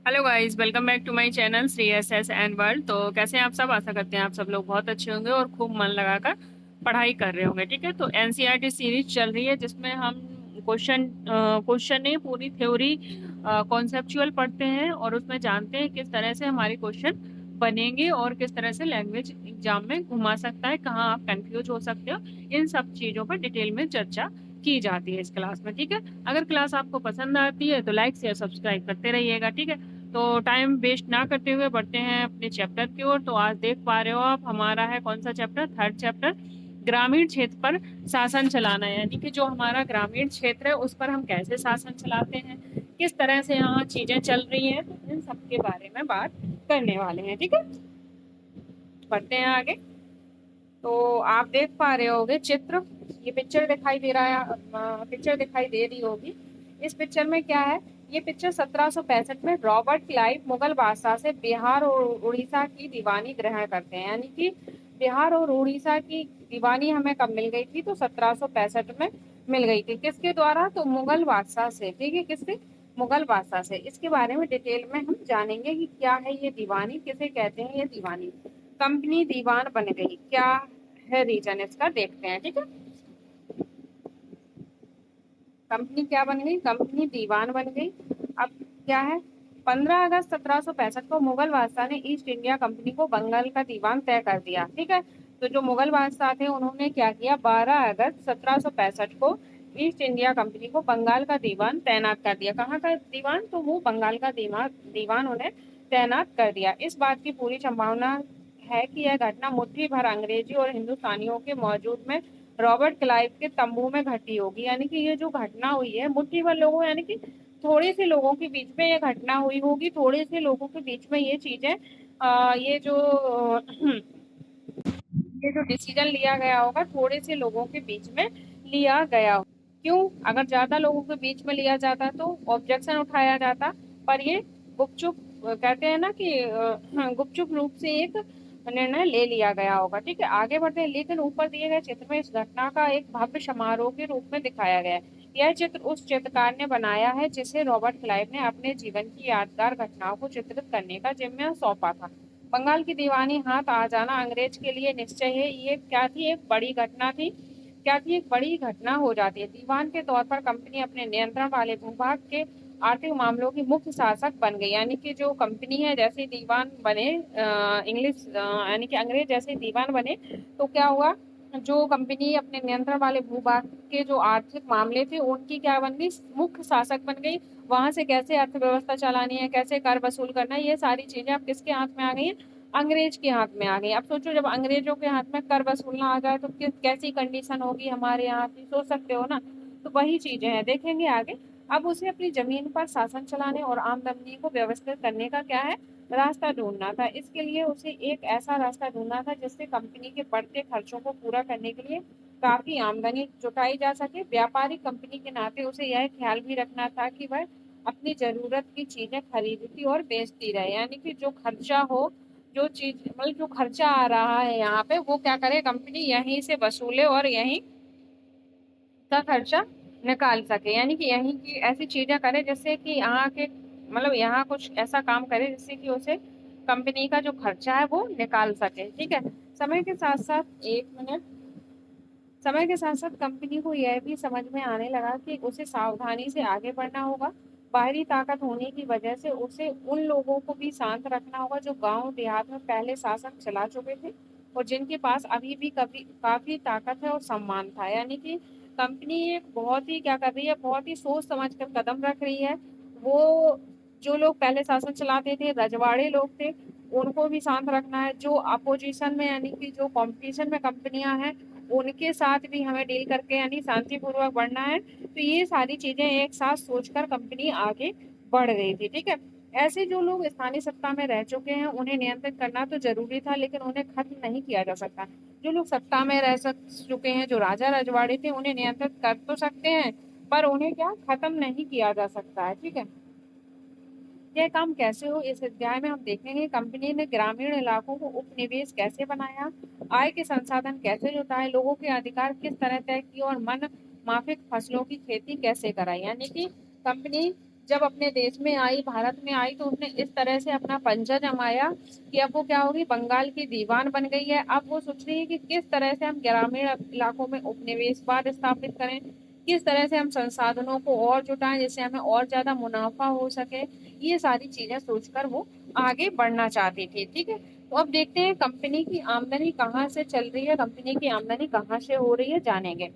Hello guys, welcome back to my channel Shri S S and world. तो कैसे हैं आप सब? आशा करते हैं आप सब लोग बहुत अच्छे होंगे और खूब मन लगाकर पढ़ाई कर रहे होंगे। ठीक है, तो एनसीईआरटी सीरीज चल रही है जिसमें हम क्वेश्चन नहीं, पूरी थ्योरी कॉन्सेप्चुअल पढ़ते हैं और उसमें जानते हैं किस तरह से हमारे क्वेश्चन बनेंगे और किस तरह से लैंग्वेज एग्जाम में घुमा सकता है, कहाँ आप कंफ्यूज हो सकते हो। इन सब चीज़ों पर डिटेल में चर्चा की जाती है इस क्लास में। ठीक है, अगर क्लास आपको पसंद आती है तो लाइक शेयर सब्सक्राइब करते रहिएगा। ठीक है, तो टाइम वेस्ट ना करते हुए बढ़ते हैं अपने चैप्टर की ओर। तो आज देख पा रहे हो आप, हमारा है कौन सा चैप्टर? थर्ड चैप्टर, ग्रामीण क्षेत्र पर शासन चलाना। यानी कि जो हमारा ग्रामीण क्षेत्र है उस पर हम कैसे शासन चलाते हैं, किस तरह से यहाँ चीजें चल रही हैं, तो इन सब के बारे में बात करने वाले हैं। ठीक है, बढ़ते हैं आगे। तो आप देख पा रहे होगे चित्र, ये पिक्चर दिखाई दे रहा है, पिक्चर दिखाई दे रही होगी। इस पिक्चर में क्या है? ये पिक्चर 1765 में रॉबर्ट क्लाइव मुगल बादशाह से बिहार और उड़ीसा की दीवानी ग्रहण करते हैं। यानी कि बिहार और उड़ीसा की दीवानी हमें कब मिल गई थी? तो 1765 में मिल गई थी। किसके द्वारा? तो मुगल बादशाह से। ठीक है, किससे? मुगल बादशाह से। इसके बारे में डिटेल में हम जानेंगे कि क्या है ये दीवानी, किसे कहते हैं ये दीवानी। कंपनी दीवान बन गई, क्या है रीजन इसका? देखते हैं। ठीक है, कंपनी क्या बन गई? कंपनी दीवान बन गई। अब क्या है? 15 अगस्त 1765 को मुगल बादशाह ने ईस्ट इंडिया कंपनी को बंगाल का दीवान तय कर दिया। ठीक है, तो जो मुगल बादशाह थे उन्होंने क्या किया? 12 अगस्त 1765 को ईस्ट इंडिया कंपनी को बंगाल का दीवान तैनात कर दिया। कहाँ का दीवान? तो वो बंगाल का दीवान उन्हें तैनात कर दिया। इस बात की पूरी संभावना है कि यह घटना मुट्ठी भर अंग्रेजी और हिंदुस्तानियों के मौजूद में रॉबर्ट क्लाइव के तंबू में घटी होगी। यानी कि ये जो घटना हुई है मुट्ठी भर लोगों, यानी कि थोड़े से लोगों के बीच में ये घटना हुई होगी। थोड़े से लोगों के बीच में ये चीजें ये जो ये जो डिसीजन लिया गया होगा, थोड़े से लोगों के बीच में लिया गया हो। क्यों? अगर ज्यादा लोगों के बीच में लिया जाता तो ऑब्जेक्शन उठाया जाता, पर ये गुपचुप, कहते हैं ना कि गुपचुप रूप से एक निर्णय ले लिया गया होगा। ठीक है, आगे बढ़ते हैं। लेकिन ऊपर दिए गए चित्र में इस घटना का एक भव्य समारोह के रूप में दिखाया गया है। यह चित्र उस चित्रकार ने बनाया है जिसे रॉबर्ट क्लाइव ने अपने जीवन की यादगार घटनाओं को चित्रित करने का जिम्मा सौंपा था। बंगाल की दीवानी हाथ आ जाना अंग्रेज के लिए निश्चय है। ये क्या थी? एक बड़ी घटना थी। क्या थी? एक बड़ी घटना हो जाती है। दीवान के तौर पर कंपनी अपने नियंत्रण वाले भूभाग के आर्थिक मामलों की मुख्य शासक बन गई। यानी कि जो कंपनी है, जैसे दीवान बने इंग्लिश, यानी कि अंग्रेज जैसे दीवान बने, तो क्या हुआ? जो कंपनी अपने नियंत्रण वाले भूभाग के जो आर्थिक मामले थे उनकी क्या बन गई? मुख्य शासक बन गई। वहां से कैसे अर्थव्यवस्था चलानी है, कैसे कर वसूल करना है, ये सारी चीजें अब किसके हाथ में आ गई है? अंग्रेज के हाथ में आ गई। अब सोचो, जब अंग्रेजों के हाथ में कर वसूलना आ जाए तो किस कैसी कंडीशन होगी हमारे यहाँ की, सोच सकते हो ना। तो वही चीजें हैं, देखेंगे आगे। अब उसे अपनी जमीन पर शासन चलाने और आमदनी को व्यवस्थित करने का क्या है? रास्ता ढूंढना था। इसके लिए उसे एक ऐसा रास्ता ढूंढना था जिससे कंपनी के बढ़ते खर्चों को पूरा करने के लिए काफी आमदनी जुटाई जा सके। व्यापारिक कंपनी के नाते उसे यह ख्याल भी रखना था कि वह अपनी जरूरत की चीजें खरीदती और बेचती रहे। यानी कि जो खर्चा हो, जो चीज मतलब जो खर्चा आ रहा है यहाँ पे, वो क्या करे? कंपनी यहीं से वसूले और यहीं का खर्चा निकाल सके। यानी कि यहीं की ऐसी चीजें करे जिससे कि यहाँ के मतलब यहाँ कुछ ऐसा काम करे जिससे कि उसे कंपनी का जो खर्चा है वो निकाल सके। ठीक है, समय के साथ साथ, एक मिनट, समय के साथ साथ कंपनी को यह भी समझ में आने लगा कि उसे सावधानी से आगे बढ़ना होगा। बाहरी ताकत होने की वजह से उसे उन लोगों को भी शांत रखना होगा जो गांव देहात में पहले शासन चला चुके थे और जिनके पास अभी भी कभी काफी ताकत है और सम्मान था। यानी कि कंपनी एक बहुत ही क्या कर रही है? बहुत ही सोच समझ कर कदम रख रही है। वो जो लोग पहले शासन चलाते थे, रजवाड़े लोग थे, उनको भी शांत रखना है। जो अपोजिशन में, यानी कि जो कंपटीशन में कंपनियां हैं, उनके साथ भी हमें डील करके यानी शांतिपूर्वक बढ़ना है। तो ये सारी चीजें एक साथ सोचकर कंपनी आगे बढ़ रही थी। ठीक है, ऐसे जो लोग स्थानीय सत्ता में रह चुके हैं उन्हें नियंत्रित करना तो जरूरी था, लेकिन उन्हें खत्म नहीं किया जा सकता। जो लोग सत्ता में चुके हैं, जो राजा रजवाड़े थे, उन्हें नियंत्रित कर तो सकते हैं, पर उन्हें क्या खत्म नहीं किया जा सकता है। ठीक है, यह काम कैसे हो, इस अध्याय में हम देखेंगे। कंपनी ने ग्रामीण इलाकों को उपनिवेश कैसे बनाया, आय के संसाधन कैसे जुटाए, लोगों के अधिकार किस तरह तय किए और मन माफिक फसलों की खेती कैसे कराई। यानी कि कंपनी जब अपने देश में आई, भारत में आई, तो उसने इस तरह से अपना पंजा जमाया कि अब वो क्या होगी, बंगाल की दीवान बन गई है। अब वो सोच रही है कि किस तरह से हम ग्रामीण इलाकों में उपनिवेशवाद स्थापित करें, किस तरह से हम संसाधनों को और जुटाएं जिससे हमें और ज्यादा मुनाफा हो सके। ये सारी चीजें सोचकर वो आगे बढ़ना चाहती थी। ठीक है, तो अब देखते हैं कंपनी की आमदनी कहाँ से चल रही है, कंपनी की आमदनी कहाँ से हो रही है, जानेंगे।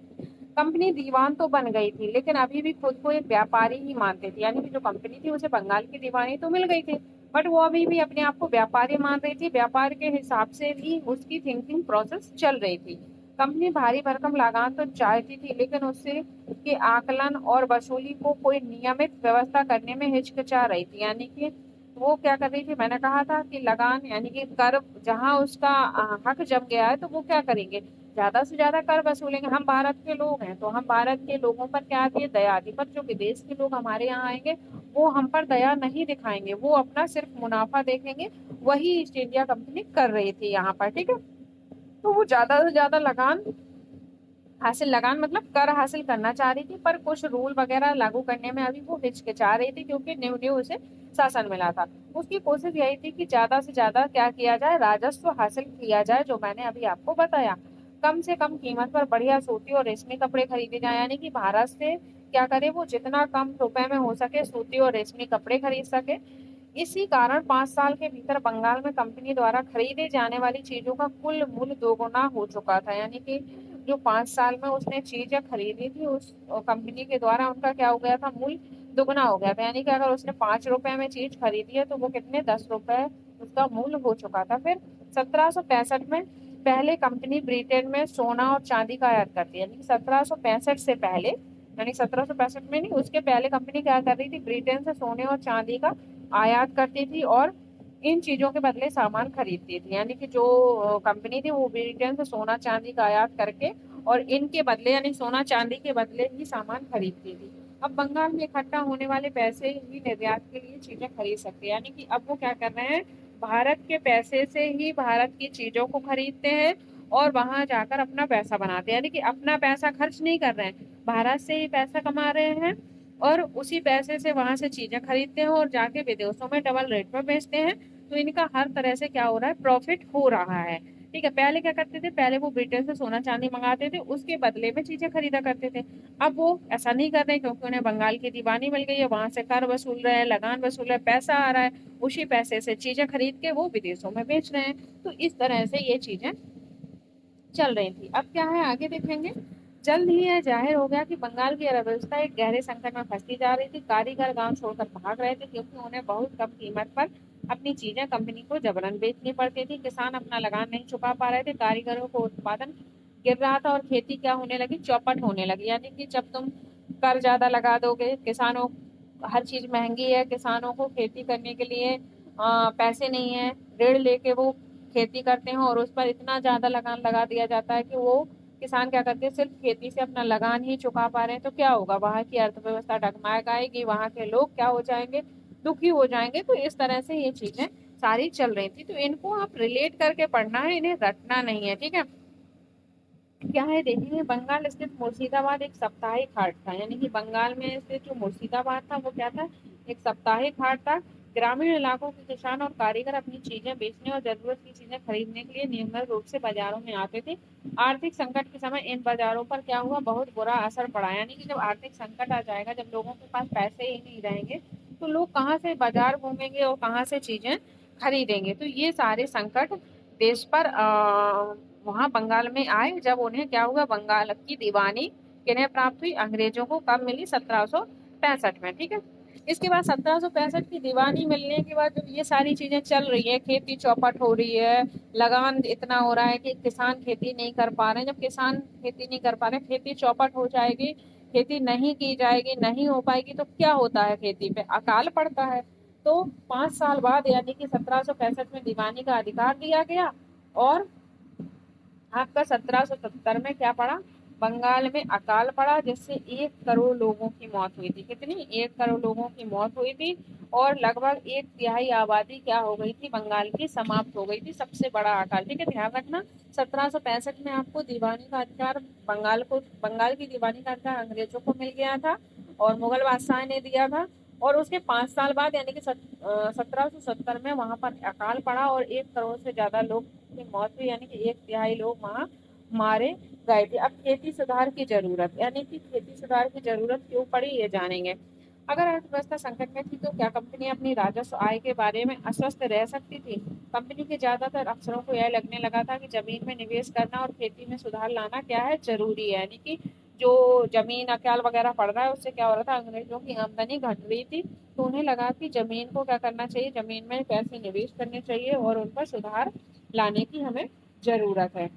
कंपनी दीवान तो बन गई थी, लेकिन अभी भी खुद को एक व्यापारी ही मानते थे, यानी कि जो कंपनी थी उसे बंगाल की दीवानी तो मिल गई थी, बट वो अभी भी अपने आप को व्यापारी मान रही थी। व्यापार के हिसाब से भी उसकी थिंकिंग प्रोसेस चल रही थी। कंपनी भारी भरकम लगान तो चाहती थी, लेकिन उससे के आकलन और वसूली को कोई नियमित व्यवस्था करने में हिचकिचा रही थी। यानी कि वो क्या कर रही थी, मैंने कहा था कि लगान यानी कि कर, जहां उसका हक जम गया है तो वो क्या करेंगे, ज्यादा से ज्यादा कर वसूलेंगे। हम भारत के लोग हैं तो हम भारत के लोगों पर क्या आती है, दया आती है, पर जो विदेश के लोग हमारे यहाँ आएंगे वो हम पर दया नहीं दिखाएंगे, वो अपना सिर्फ मुनाफा देखेंगे। वही ईस्ट इंडिया कंपनी कर रही थी यहाँ पर। ठीक है, तो वो ज्यादा से ज्यादा लगान मतलब कर हासिल करना चाह रही थी, पर कुछ रूल वगैरह लागू करने में अभी वो हिचकिचा रही थी, क्योंकि न्यू न्यू उसे शासन मिला था। उसकी कोशिश यही थी कि ज्यादा से ज्यादा क्या किया जाए, राजस्व हासिल किया जाए, जो मैंने अभी आपको बताया। कम से कम कीमत पर बढ़िया सूती और रेशमी कपड़े खरीदे जाए, यानी कि भारत से क्या करे, वो जितना कम रुपए में हो सके सूती और रेशमी कपड़े खरीद सके। इसी कारण 5 साल के भीतर बंगाल में कंपनी द्वारा खरीदे जाने वाली चीजों का कुल मूल्य दोगुना हो चुका था। यानी कि जो 5 साल में उसने चीजें खरीदी थी उस कंपनी के द्वारा, उनका क्या हो गया था, मूल्य दुगना हो गया था। यानी कि अगर उसने 5 रुपए में चीज खरीदी है तो वो कितने, 10 रुपए उसका मूल्य हो चुका था। फिर 1765 में पहले कंपनी ब्रिटेन में सोना और चांदी का आयात करती है, यानी कि 1765 से पहले, यानी 1765 में नहीं, उसके पहले कंपनी क्या कर रही थी, ब्रिटेन से सोने और चांदी का आयात करती थी और इन चीजों के बदले सामान खरीदती थी। यानी कि जो कंपनी थी वो ब्रिटेन से सोना चांदी का आयात करके और इनके बदले, यानी सोना चांदी के बदले ही सामान खरीदती थी। अब बंगाल में इकट्ठा होने वाले पैसे ही निर्यात के लिए चीजें खरीद सकते हैं। यानी कि अब वो क्या कर रहे हैं, भारत के पैसे से ही भारत की चीजों को खरीदते हैं और वहां जाकर अपना पैसा बनाते हैं। यानी कि अपना पैसा खर्च नहीं कर रहे हैं, भारत से ही पैसा कमा रहे हैं और उसी पैसे से वहां से चीजें खरीदते हैं और जाके विदेशों में डबल रेट पर बेचते हैं। तो इनका हर तरह से क्या हो रहा है, प्रॉफिट हो रहा है। ठीक है, पहले क्या करते थे, पहले वो ब्रिटेन से सोना चांदी मंगाते थे, उसके बदले में चीजें खरीदा करते थे। अब वो ऐसा नहीं कर रहे, क्योंकि उन्हें बंगाल की दीवानी मिल गई है, वहां से कर वसूल रहे हैं, लगान वसूल रहे हैं, पैसा आ रहा है, उसी पैसे से चीजें खरीद के वो विदेशों में बेच रहे हैं। तो इस तरह से ये चीजें चल रही थी। अब क्या है, आगे देखेंगे। जल्द ही यह जाहिर हो गया कि बंगाल की अर्थव्यवस्था एक गहरे संकट में फंसती जा रही थी। कारीगर गांव छोड़कर भाग रहे थे, क्योंकि उन्हें बहुत कम कीमत पर अपनी चीजें कंपनी को जबरन बेचनी पड़ती थी। किसान अपना लगान नहीं चुका पा रहे थे, कारीगरों को उत्पादन गिर रहा था और खेती क्या होने लगी, चौपट होने लगी। यानी कि जब तुम कर ज्यादा लगा दोगे, किसानों, हर चीज महंगी है, किसानों को खेती करने के लिए पैसे नहीं है, ऋण लेके वो खेती करते हैं और उस पर इतना ज्यादा लगान लगा दिया जाता है कि वो किसान क्या करते हैं, सिर्फ खेती से अपना लगान ही चुका पा रहे हैं। तो क्या होगा, वहां की अर्थव्यवस्था डगमगाएगी, वहां के लोग क्या हो जाएंगे, दुखी हो जाएंगे। तो इस तरह से ये चीजें सारी चल रही थी। तो इनको आप रिलेट करके पढ़ना है, इन्हें रटना नहीं है। ठीक है, क्या है देखेंगे। बंगाल स्थित मुर्शिदाबाद एक साप्ताहिक हाट था, यानी कि बंगाल में स्थित जो मुर्शिदाबाद था वो क्या था, एक साप्ताहिक हाट था। ग्रामीण इलाकों के किसान और कारीगर अपनी चीजें बेचने और जरूरत की चीजें खरीदने के लिए नियमित रूप से बाजारों में आते थे। आर्थिक संकट के समय इन बाजारों पर क्या हुआ, बहुत बुरा असर पड़ा। यानी कि जब आर्थिक संकट आ जाएगा, जब लोगों के पास पैसे ही नहीं रहेंगे, तो लोग कहाँ से बाजार घूमेंगे और कहाँ से चीजें खरीदेंगे। तो ये सारे संकट देश पर वहां बंगाल में आए। जब उन्हें क्या हुआ, बंगाल की दीवानी किन्हें प्राप्त हुई, अंग्रेजों को कब मिली, 1765 में। ठीक है, इसके बाद 1765 की दीवानी मिलने के बाद जब ये सारी चीजें चल रही है, खेती चौपट हो रही है, लगान इतना हो रहा है कि किसान खेती नहीं कर पा रहे हैं। जब किसान खेती नहीं कर पा रहे, खेती चौपट हो जाएगी, खेती नहीं की जाएगी, नहीं हो पाएगी, तो क्या होता है, खेती पे अकाल पड़ता है। तो 5 साल बाद यानी कि 1765 में दीवानी का अधिकार दिया गया और आपका 1770 में क्या पड़ा, बंगाल में अकाल पड़ा, जिससे 1 करोड़ लोगों की मौत हुई थी। कितनी, 1 करोड़ लोगों की मौत हुई थी और लगभग 1/3 आबादी क्या हो गई थी, बंगाल की समाप्त हो गई थी। सबसे बड़ा अकाल। ठीक है, ध्यान रखना, 1765 में आपको दीवानी का अधिकार, बंगाल की दीवानी का अधिकार अंग्रेजों को मिल गया था और मुगल बादशाह ने दिया था। और उसके 5 साल बाद यानी कि 1770 में वहां पर अकाल पड़ा और 1 करोड़ से ज्यादा लोग की मौत हुई, यानी कि 1/3 लोग वहां मारे गए थे। अब खेती सुधार की जरूरत, यानी कि खेती सुधार की जरूरत क्यों पड़ी ये जानेंगे। अगर अर्थव्यवस्था संकट में थी तो क्या कंपनी अपनी राजस्व आय के बारे में आश्वस्त रह सकती थी? कंपनी के ज्यादातर अफसरों को यह लगने लगा था कि जमीन में निवेश करना और खेती में सुधार लाना क्या है, जरूरी है। यानी कि जो जमीन अकाल वगैरह पड़ रहा है उससे क्या हो रहा था, अंग्रेजों की आमदनी घट रही थी, तो उन्हें लगा कि जमीन को क्या करना चाहिए, जमीन में पैसे निवेश करने चाहिए और उन पर सुधार लाने की हमें जरूरत है।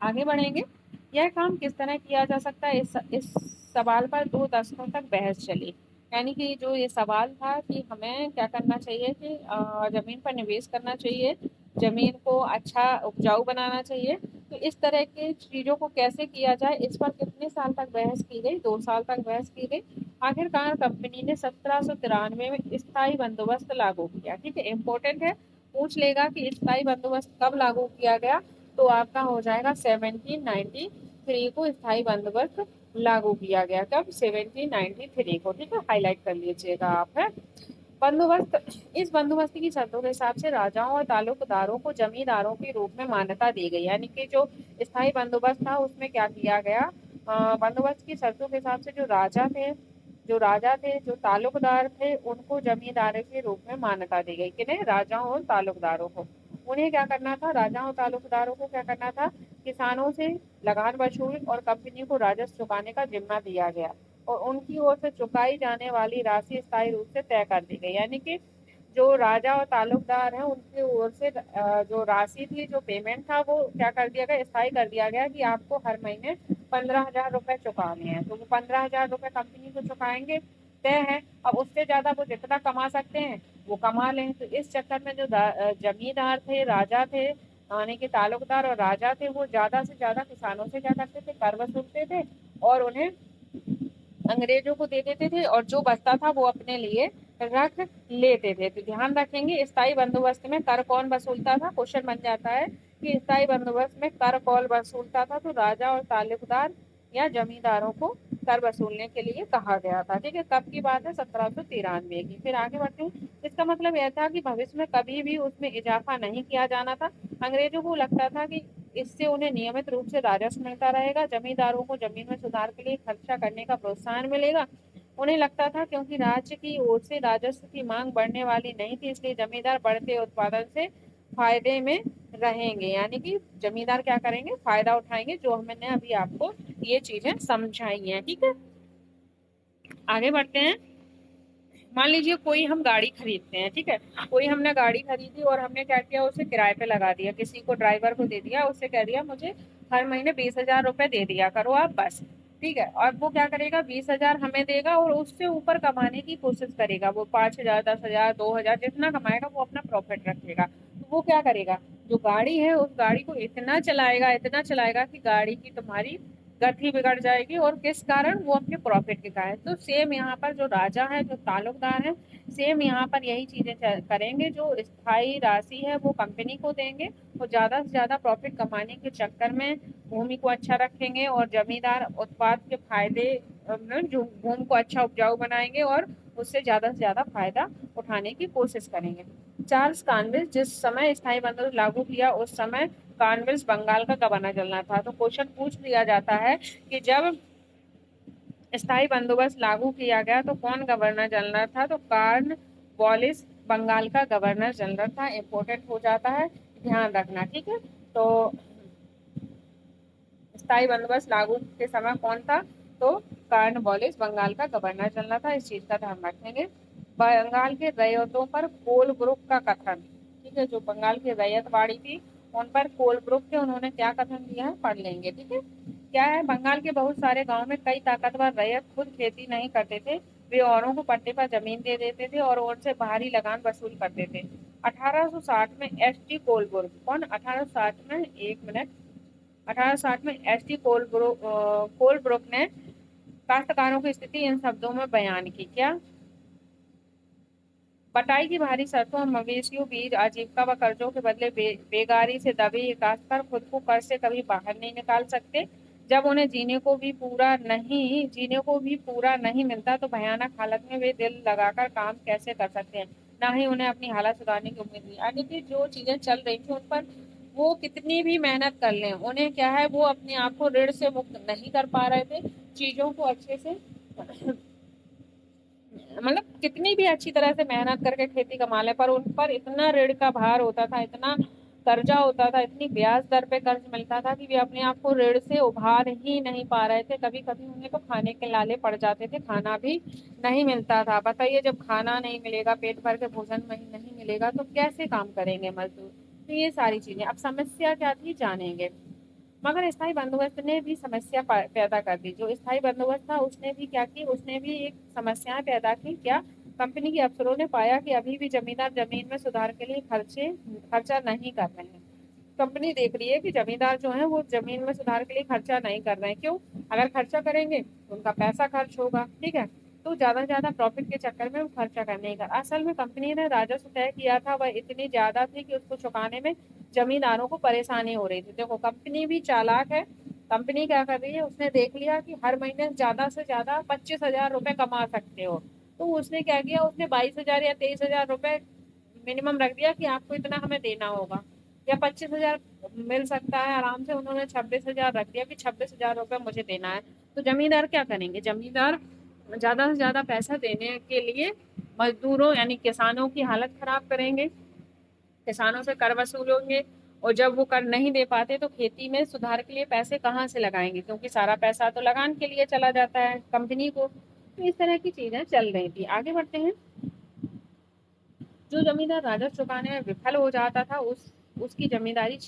आगे बढ़ेंगे। यह काम किस तरह किया जा सकता है, इस सवाल पर 2 दशकों तक बहस चली। यानी कि जो ये सवाल था कि हमें क्या करना चाहिए कि जमीन पर निवेश करना चाहिए, जमीन को अच्छा उपजाऊ बनाना चाहिए, तो इस तरह के चीजों को कैसे किया जाए, इस पर कितने साल तक बहस की गई, 2 साल तक बहस की गई। आखिरकार कंपनी ने 1793 में स्थायी बंदोबस्त लागू किया। ठीक है, इंपॉर्टेंट है, पूछ लेगा कि स्थायी बंदोबस्त कब लागू किया गया, तो आपका हो जाएगा 1793 को स्थायी बंदोबस्त लागू किया गया। कब? 1793 को। ठीक है, हाईलाइट कर लीजिएगा आप है। बंदोबस्त, इस बंदोबस्त की शर्तों के हिसाब से राजाओं और तालुकदारों को जमींदारों के रूप में मान्यता दी गई। यानी कि जो स्थायी बंदोबस्त था उसमें क्या किया गया, बंदोबस्त की शर्तों के हिसाब से जो तालुकदार थे उनको जमींदारों के रूप में मान्यता दी गई। किन्हें? राजाओं और तालुकदारों को। उन्हें क्या करना था, राजाओं और तालुकदारों को क्या करना था, किसानों से लगान वसूल और कंपनी को राजस्व चुकाने का जिम्मा दिया गया और उनकी ओर से चुकाई जाने वाली राशि स्थायी रूप से तय कर दी गई। यानी कि जो राजा और तालुकदार हैं उनकी ओर से जो राशि थी, जो पेमेंट था, वो क्या कर दिया गया, स्थायी कर दिया गया कि आपको हर महीने 15,000 रुपए चुकाने हैं। तो वो 15,000 रुपए कंपनी को चुकाएंगे, तय है। अब उससे ज्यादा वो जितना कमा सकते हैं वो कमा लें। तो इस चक्कर में जो जमींदार थे, राजा थे, यानी कि तालुकदार और राजा थे, वो ज्यादा से ज्यादा किसानों से क्या करते थे, कर वसूलते थे और उन्हें अंग्रेजों को दे देते थे और जो बचता था वो अपने लिए रख लेते थे। तो ध्यान रखेंगे, स्थायी बंदोबस्त में कर कौन वसूलता था, क्वेश्चन बन जाता है कि स्थायी बंदोबस्त में कर कौन वसूलता था, तो राजा और तालुकदार या जमींदारों को कर वसूलने के लिए कहा गया था। ठीक है, कब की बात है, 1793 की। फिर आगे बढ़ते हैं। इसका मतलब यह था कि भविष्य में कभी भी उसमें इजाफा नहीं किया जाना था। अंग्रेजों को लगता था कि इससे उन्हें नियमित रूप से राजस्व मिलता रहेगा, जमींदारों को जमीन में सुधार के लिए खर्चा करने का प्रोत्साहन मिलेगा। उन्हें लगता था क्योंकि राज्य की ओर से राजस्व की मांग बढ़ने वाली नहीं थी, इसलिए जमींदार बढ़ते उत्पादन से फायदे में रहेंगे। यानी कि जमींदार क्या करेंगे, फायदा उठाएंगे, जो हमने अभी आपको ये चीजें समझाई हैं। ठीक है, आगे बढ़ते हैं। मान लीजिए कोई हम गाड़ी खरीदते हैं, ठीक है, कोई हमने गाड़ी खरीदी और हमने क्या किया, उसे किराए पे लगा दिया, किसी को ड्राइवर को दे दिया, उससे कह दिया मुझे हर महीने 20,000 रुपए दे दिया करो आप बस। ठीक है, और वो क्या करेगा, 20,000 हमें देगा और उससे ऊपर कमाने की कोशिश करेगा। वो 5,000, 10,000, 2,000 जितना कमाएगा वो अपना प्रॉफिट रखेगा। तो वो क्या करेगा, जो गाड़ी है उस गाड़ी को इतना चलाएगा कि गाड़ी की तुम्हारी गति बिगड़ जाएगी, और किस कारण, वो अपने प्रॉफिट के कारण। तो सेम यहाँ पर जो राजा है, जो तालुकदार है, सेम यहाँ पर यही चीजें करेंगे। जो स्थायी राशि है वो कंपनी को देंगे और ज्यादा से ज्यादा प्रॉफिट कमाने के चक्कर में भूमि को अच्छा रखेंगे और जमींदार उत्पाद के फायदे जो भूमि को अच्छा उपजाऊ बनाएंगे और उससे ज्यादा से ज्यादा फायदा उठाने की कोशिश करेंगे। चार्ल्स कॉर्नवालिस जिस समय स्थायी बंदोबस्त लागू किया उस समय कॉर्नवालिस बंगाल का गवर्नर जनरल था। तो क्वेश्चन पूछ लिया जाता है कि जब स्थायी बंदोबस्त लागू किया गया तो कौन गवर्नर जनरल था, तो कॉर्नवालिस बंगाल का गवर्नर जनरल था। इंपॉर्टेंट हो जाता है, ध्यान रखना। ठीक है, तो स्थायी बंदोबस्त लागू के समय कौन था, तो कॉर्नवालिस बंगाल का गवर्नर जनरल था। इस चीज का ध्यान रखेंगे। बंगाल के रैयतों पर कोलब्रुक का कथन, ठीक है, जो बंगाल की रैयतवाड़ी थी उन पर कोलब्रुक थे, उन्होंने क्या कथन दिया है पढ़ लेंगे। ठीक है, क्या है, बंगाल के बहुत सारे गांव में कई ताकतवर रैयत खुद खेती नहीं करते थे, वे औरों को पट्टे पर जमीन दे देते थे और उनसे भारी लगान वसूल करते थे। 1860 में एस टी कोलब्रुक, कौन, 1860 में, एक मिनट, 1860 में एस टी कोलब्रुक ने काश्तकारों की स्थिति इन शब्दों में बयान की। क्या, बटाई की भारी शर्तों और मवेशियों, बीज, आजीविका व कर्जों के बदले बेगारी से दबे ये काश्तकार खुद को कर्ज से कभी बाहर नहीं निकाल सकते जब उन्हें जीने को भी पूरा नहीं मिलता तो भयानक हालत में वे दिल लगाकर काम कैसे कर सकते हैं, ना ही उन्हें अपनी हालत सुधारने की उम्मीद थी। यानी कि जो चीजें चल रही थी उन पर वो कितनी भी मेहनत कर लें, उन्हें क्या है, वो अपने आप को ऋण से मुक्त नहीं कर पा रहे थे, चीजों को अच्छे से मतलब कितनी भी अच्छी तरह से मेहनत करके खेती कमा ले, पर उन पर इतना ऋण का भार होता था, इतना कर्जा होता था, इतनी ब्याज दर पे कर्ज मिलता था कि वे अपने आप को ऋण से उभार ही नहीं पा रहे थे। कभी कभी उन्हें तो खाने के लाले पड़ जाते थे, खाना भी नहीं मिलता था। बताइए, जब खाना नहीं मिलेगा, पेट भर के भोजन नहीं मिलेगा तो कैसे काम करेंगे मजदूर। तो ये सारी चीजें, अब समस्या क्या थी जानेंगे। मगर स्थायी बंदोबस्त ने भी समस्या पैदा कर दी। जो स्थायी बंदोबस्त था उसने भी क्या की, उसने भी एक समस्याएं पैदा की। क्या? कंपनी के अफसरों ने पाया कि अभी भी जमींदार जमीन में सुधार के लिए खर्चा नहीं कर रहे हैं। कंपनी देख रही है कि जमींदार जो है वो जमीन में सुधार के लिए खर्चा नहीं कर रहे हैं। क्यों? अगर खर्चा करेंगे तो उनका पैसा खर्च होगा, ठीक है, तो ज्यादा से ज्यादा प्रॉफिट के चक्कर में वो खर्चा करने का। असल में कंपनी ने राजस्व तय किया था, वह इतनी ज्यादा थी कि उसको चुकाने में जमींदारों को परेशानी हो रही थी। देखो, कंपनी भी चालाक है। कंपनी क्या कर रही है, उसने देख लिया कि हर महीने ज्यादा से ज्यादा 25,000 रुपए कमा सकते हो, तो उसने क्या किया, उसने 22,000 या 23,000 रुपए मिनिमम रख दिया कि आपको इतना हमें देना होगा, या 25,000 मिल सकता है आराम से, उन्होंने 26,000 रख दिया कि 26,000 रुपए मुझे देना है। तो जमींदार क्या करेंगे, जमींदार ज्यादा से ज्यादा पैसा देने के लिए मजदूरों यानी किसानों की हालत खराब करेंगे, किसानों से कर वसूलेंगे, और जब वो कर नहीं दे पाते तो खेती में सुधार के लिए पैसे कहाँ से लगाएंगे, क्योंकि सारा पैसा तो लगान के लिए चला जाता है कंपनी को। तो इस तरह की चीजें चल रही थी। आगे बढ़ते हैं। जो जमींदार राजस्व चुकाने में विफल हो जाता था उसकी जमींदारी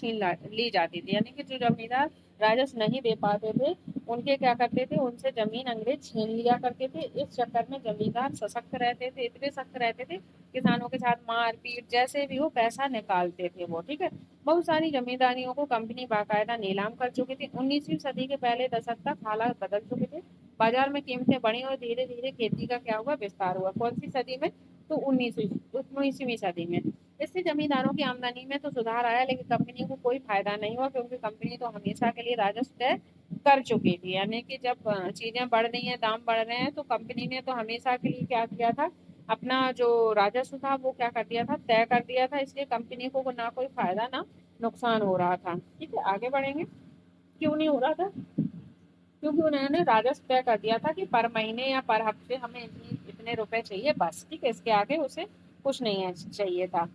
ली जाती थी। यानी कि जो जमींदार राजस्व नहीं दे पाते थे उनके क्या करते थे, उनसे जमीन अंग्रेज छीन लिया करते थे। इस चक्कर में जमींदार सशक्त रहते थे, इतने सख्त रहते थे, किसानों के साथ मार पीट जैसे भी हो पैसा निकालते थे वो, ठीक है। बहुत सारी जमींदारियों को कंपनी बाकायदा नीलाम कर चुकी थी। 19वीं सदी के पहले दशक तक हालात बदल चुके थे, बाजार में कीमतें बढ़ी और धीरे धीरे खेती का क्या हुआ, विस्तार हुआ। कौन सी सदी में? तो 19वीं सदी में। इससे जमींदारों की आमदनी में तो सुधार आया, लेकिन कंपनी को कोई फायदा नहीं हुआ, क्योंकि कंपनी तो हमेशा के लिए राजस्व तय कर चुकी थी। यानी कि जब चीजें बढ़ रही हैं, दाम बढ़ रहे हैं, तो कंपनी ने तो हमेशा के लिए क्या किया था, अपना जो राजस्व था वो क्या कर दिया था, तय कर दिया था। इसलिए कंपनी को ना कोई फायदा ना नुकसान हो रहा था। ठीक है, आगे बढ़ेंगे। क्यों नहीं हो रहा था? क्योंकि उन्होंने राजस्व तय कर दिया था कि पर महीने या पर हफ्ते हमें इतने रुपए चाहिए बस, ठीक है, इसके आगे उसे कुछ नहीं चाहिए था।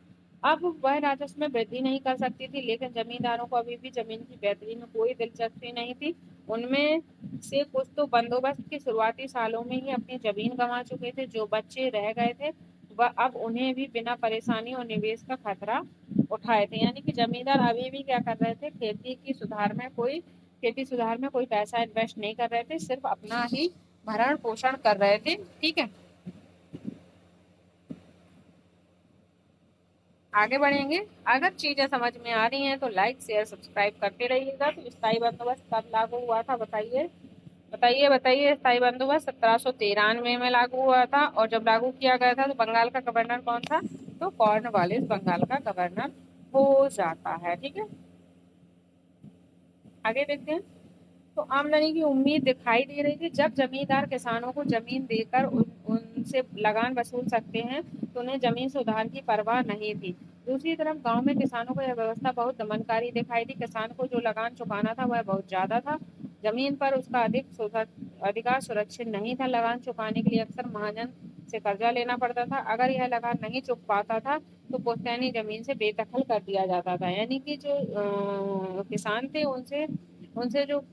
अब वह राजस्व में वृद्धि नहीं कर सकती थी, लेकिन जमींदारों को अभी भी जमीन की बेहतरी में कोई दिलचस्पी नहीं थी। उनमें से कुछ तो बंदोबस्त के शुरुआती सालों में ही अपनी जमीन गंवा चुके थे। जो बच्चे रह गए थे वह अब उन्हें भी बिना परेशानी और निवेश का खतरा उठाए थे। यानी कि जमींदार अभी भी क्या कर रहे थे, खेती सुधार में कोई पैसा इन्वेस्ट नहीं कर रहे थे, सिर्फ अपना ही भरण पोषण कर रहे थे, ठीक है। आगे बढ़ेंगे। अगर चीजें समझ में आ रही हैं तो लाइक शेयर सब्सक्राइब करते रहिएगा। तो स्थायी बंदोबस्त कब लागू हुआ था, बताइए बताइए बताइए। स्थायी बंदोबस्त 1793 में लागू हुआ था, और जब लागू किया गया था तो बंगाल का गवर्नर कौन था, तो कॉर्नवालिस बंगाल का गवर्नर हो जाता है, ठीक है। आगे देखते हैं। तो आमदनी की उम्मीद दिखाई दे रही थी। जब जमींदार किसानों को जमीन देकर उनसे लगान वसूल सकते हैं तो उन्हें जमीन सुधार की परवाह नहीं थी। दूसरी तरफ गांव में किसानों को यह व्यवस्था बहुत दमनकारी दिखाई दी। किसान को जो लगान चुकाना था वह बहुत ज्यादा था, जमीन पर उसका अधिकार सुरक्षित नहीं था। लगान चुकाने के लिए अक्सर महाजन से कर्जा लेना पड़ता था। अगर यह लगान नहीं चुक पाता था तो पुश्तैनी जमीन से बेदखल कर दिया जाता था। यानी कि जो किसान थे उनसे उनसे जो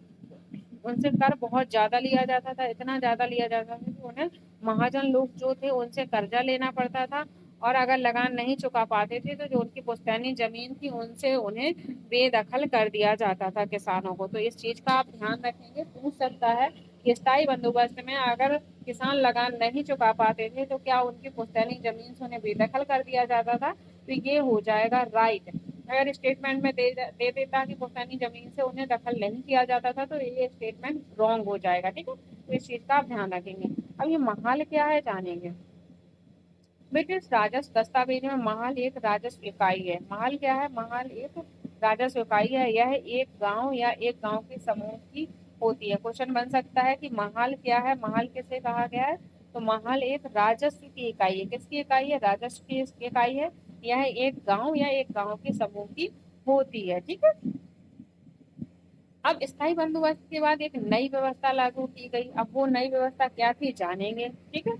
उनसे कर बहुत ज्यादा लिया जाता था, इतना ज्यादा लिया जाता था कि उन्हें महाजन लोग जो थे उनसे कर्जा लेना पड़ता था। और अगर लगान नहीं चुका पाते थे तो जो उनकी पुश्तैनी जमीन थी उनसे उन्हें बेदखल कर दिया जाता था किसानों को। तो इस चीज का आप ध्यान रखेंगे, पूछ सकता है कि स्थायी बंदोबस्त में अगर किसान लगान नहीं चुका पाते थे तो क्या उनकी पुश्तैनी जमीन से उन्हें बेदखल कर दिया जाता था, तो ये हो जाएगा राइट। अगर स्टेटमेंट में दे देता कि पुश्तैनी जमीन से उन्हें दखल नहीं किया जाता था तो ये स्टेटमेंट रॉन्ग हो जाएगा, ठीक है। तो इस चीज का आप ध्यान रखेंगे। अब ये महाल क्या है जानेंगे। ब्रिटिश राजस्व दस्तावेज में महाल एक राजस्व इकाई है। महाल क्या है, महाल एक राजस्व इकाई है। यह एक गांव या एक गांव के समूह की होती है। क्वेश्चन बन सकता है कि महाल क्या है, महाल किसे कहा गया है, तो महाल एक राजस्व की इकाई है। किसकी इकाई है, राजस्व की इकाई है। यह एक गांव या एक गांव के समूह की होती है। ठीक है, अब स्थायी बंदोबस्त के बाद एक नई व्यवस्था लागू की गई। अब वो नई व्यवस्था क्या थी जानेंगे। ठीक है,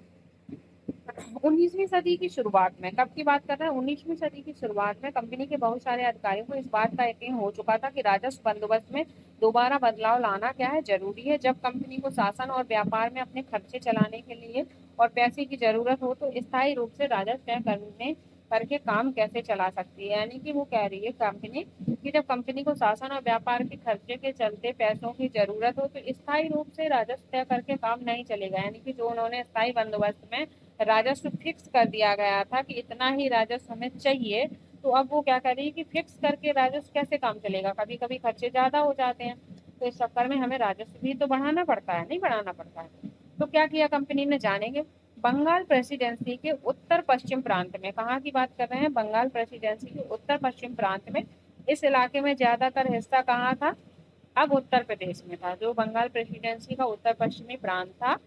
19वीं सदी की शुरुआत में, कब की बात कर रहे हैं, 19वीं सदी की शुरुआत में कंपनी के बहुत सारे अधिकारियों को इस बात का यकीन हो चुका था कि राजस्व बंदोबस्त में दोबारा बदलाव लाना क्या है, जरूरी है। जब कंपनी को शासन और व्यापार में अपने खर्चे चलाने के लिए और पैसे की जरूरत हो तो स्थायी रूप से राजस्व तय करने करके काम कैसे चला सकती है। यानी कि वो कह रही है कंपनी कि जब कंपनी को शासन और व्यापार के खर्चे के चलते पैसों की जरूरत हो तो स्थायी रूप से राजस्व तय करके काम नहीं चलेगा। यानी कि जो उन्होंने स्थायी बंदोबस्त में राजस्व फिक्स कर दिया गया था कि इतना ही राजस्व हमें चाहिए, तो अब वो क्या कर रही है कि फिक्स करके राजस्व कैसे काम चलेगा, कभी कभी खर्चे ज्यादा हो जाते हैं, तो इस चक्कर में हमें राजस्व भी तो बढ़ाना पड़ता है, नहीं बढ़ाना पड़ता है। तो क्या किया कंपनी ने, जानेंगे। बंगाल प्रेसिडेंसी के उत्तर पश्चिम प्रांत में, कहाँ की बात कर रहे हैं, बंगाल प्रेसिडेंसी के उत्तर पश्चिम प्रांत में, इस इलाके में ज्यादातर हिस्सा कहाँ था, अब उत्तर प्रदेश में था। जो बंगाल प्रेसिडेंसी का उत्तर पश्चिमी प्रांत था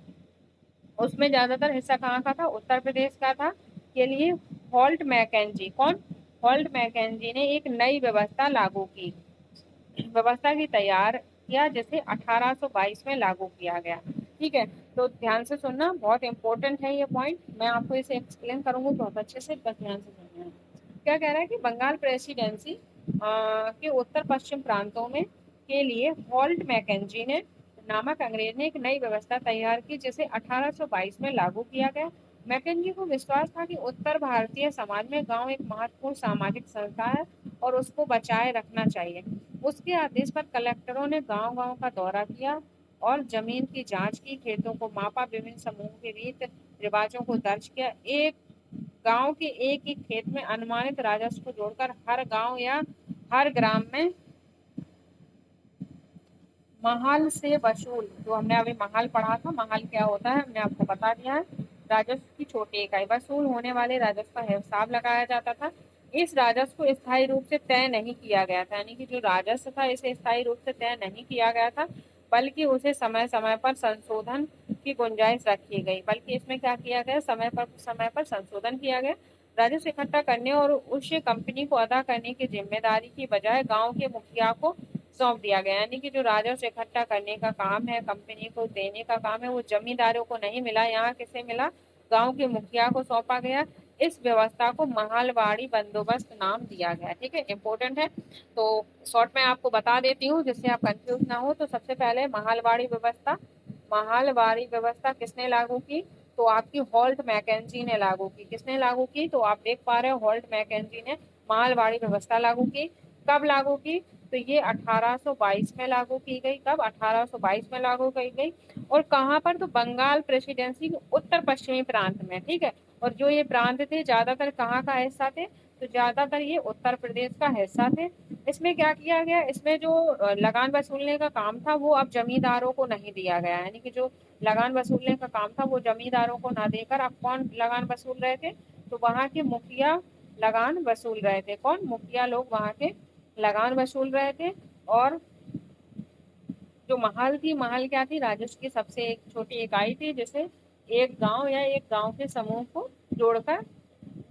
उसमें ज्यादातर हिस्सा कहाँ का था, उत्तर प्रदेश का था। के लिए हॉल्ट मैकेंजी, कौन, हॉल्ट मैकेंजी ने एक नई व्यवस्था लागू की, व्यवस्था की तैयार किया जिसे 1822 में लागू किया गया। ठीक है, तो ध्यान से सुनना, बहुत इंपॉर्टेंट है ये पॉइंट, मैं आपको इसे एक्सप्लेन करूंगी बहुत अच्छे से, बस ध्यान से सुनना है। क्या कह रहा है कि बंगाल प्रेसिडेंसी के उत्तर पश्चिम प्रांतों में के लिए हॉल्ट मैकेंजी ने नामक अंग्रेज ने एक नई व्यवस्था तैयार की जिसे 1822 में लागू किया गया। मैकेंजी को विश्वास था कि उत्तर भारतीय समाज में गांव एक महत्वपूर्ण सामाजिक संस्था है और उसको बचाए रखना चाहिए। उसके आदेश पर कलेक्टरों ने गांव-गांव का दौरा किया और जमीन की जांच की, खेतों को मापा, विभिन्न समूहों के रीत रिवाजों को दर्ज किया। एक गांव के एक ही खेत में अनुमानित राजस्व को जोड़कर हर गांव या हर ग्राम में महाल से वसूल, जो हमने अभी महाल पढ़ा था, महाल क्या होता है हमने आपको बता दिया है, राजस्व की छोटी इकाई, वसूल होने वाले राजस्व का हिसाब लगाया जाता था। इस राजस्व को स्थायी रूप से तय नहीं किया गया था, यानी कि जो राजस्व था इसे स्थायी रूप से तय नहीं किया गया था, बल्कि उसे समय समय पर संशोधन की गुंजाइश रखी गई। बल्कि इसमें क्या किया गया, समय पर संशोधन किया गया। राजस्व इकट्ठा करने और उस कंपनी को अदा करने की जिम्मेदारी की बजाय गांव के मुखिया को सौंप दिया गया। यानी कि जो राजस्व इकट्ठा करने का काम है, कंपनी को देने का काम है, वो जमींदारों को नहीं मिला, यहाँ किसे मिला, गांव के मुखिया को सौंपा गया। इस व्यवस्था को महालवाड़ी बंदोबस्त नाम दिया गया। ठीक है, इंपॉर्टेंट है, तो शॉर्ट में आपको बता देती हूँ जिससे आप कंफ्यूज ना हो। तो सबसे पहले महालवाड़ी व्यवस्था, महालवाड़ी व्यवस्था किसने लागू की, तो आपकी हॉल्ट मैकेंजी ने लागू की। किसने लागू की, तो आप देख पा रहे हो हॉल्ट मैकेंजी ने महालवाड़ी व्यवस्था लागू की। कब लागू की, तो ये 1822 में लागू की गई। कब, 1822 में लागू की गई। और कहाँ पर, तो बंगाल प्रेसिडेंसी के उत्तर पश्चिमी प्रांत में। ठीक है, और जो ये प्रांत थे ज्यादातर कहाँ का हिस्सा थे, तो ज्यादातर ये उत्तर प्रदेश का हिस्सा थे। इसमें क्या किया गया, इसमें जो लगान वसूलने का काम था वो अब जमींदारों को नहीं दिया गया। यानी कि जो लगान वसूलने का काम था वो जमींदारों को ना देकर अब कौन लगान वसूल रहे थे, तो वहाँ के मुखिया लगान वसूल रहे थे। कौन, मुखिया लोग वहाँ के लगान वसूल रहे थे। और जो महाल थी, महाल क्या थी, राजस्व की सबसे एक छोटी इकाई थी जिसे एक गांव या एक गांव के समूह को जोड़कर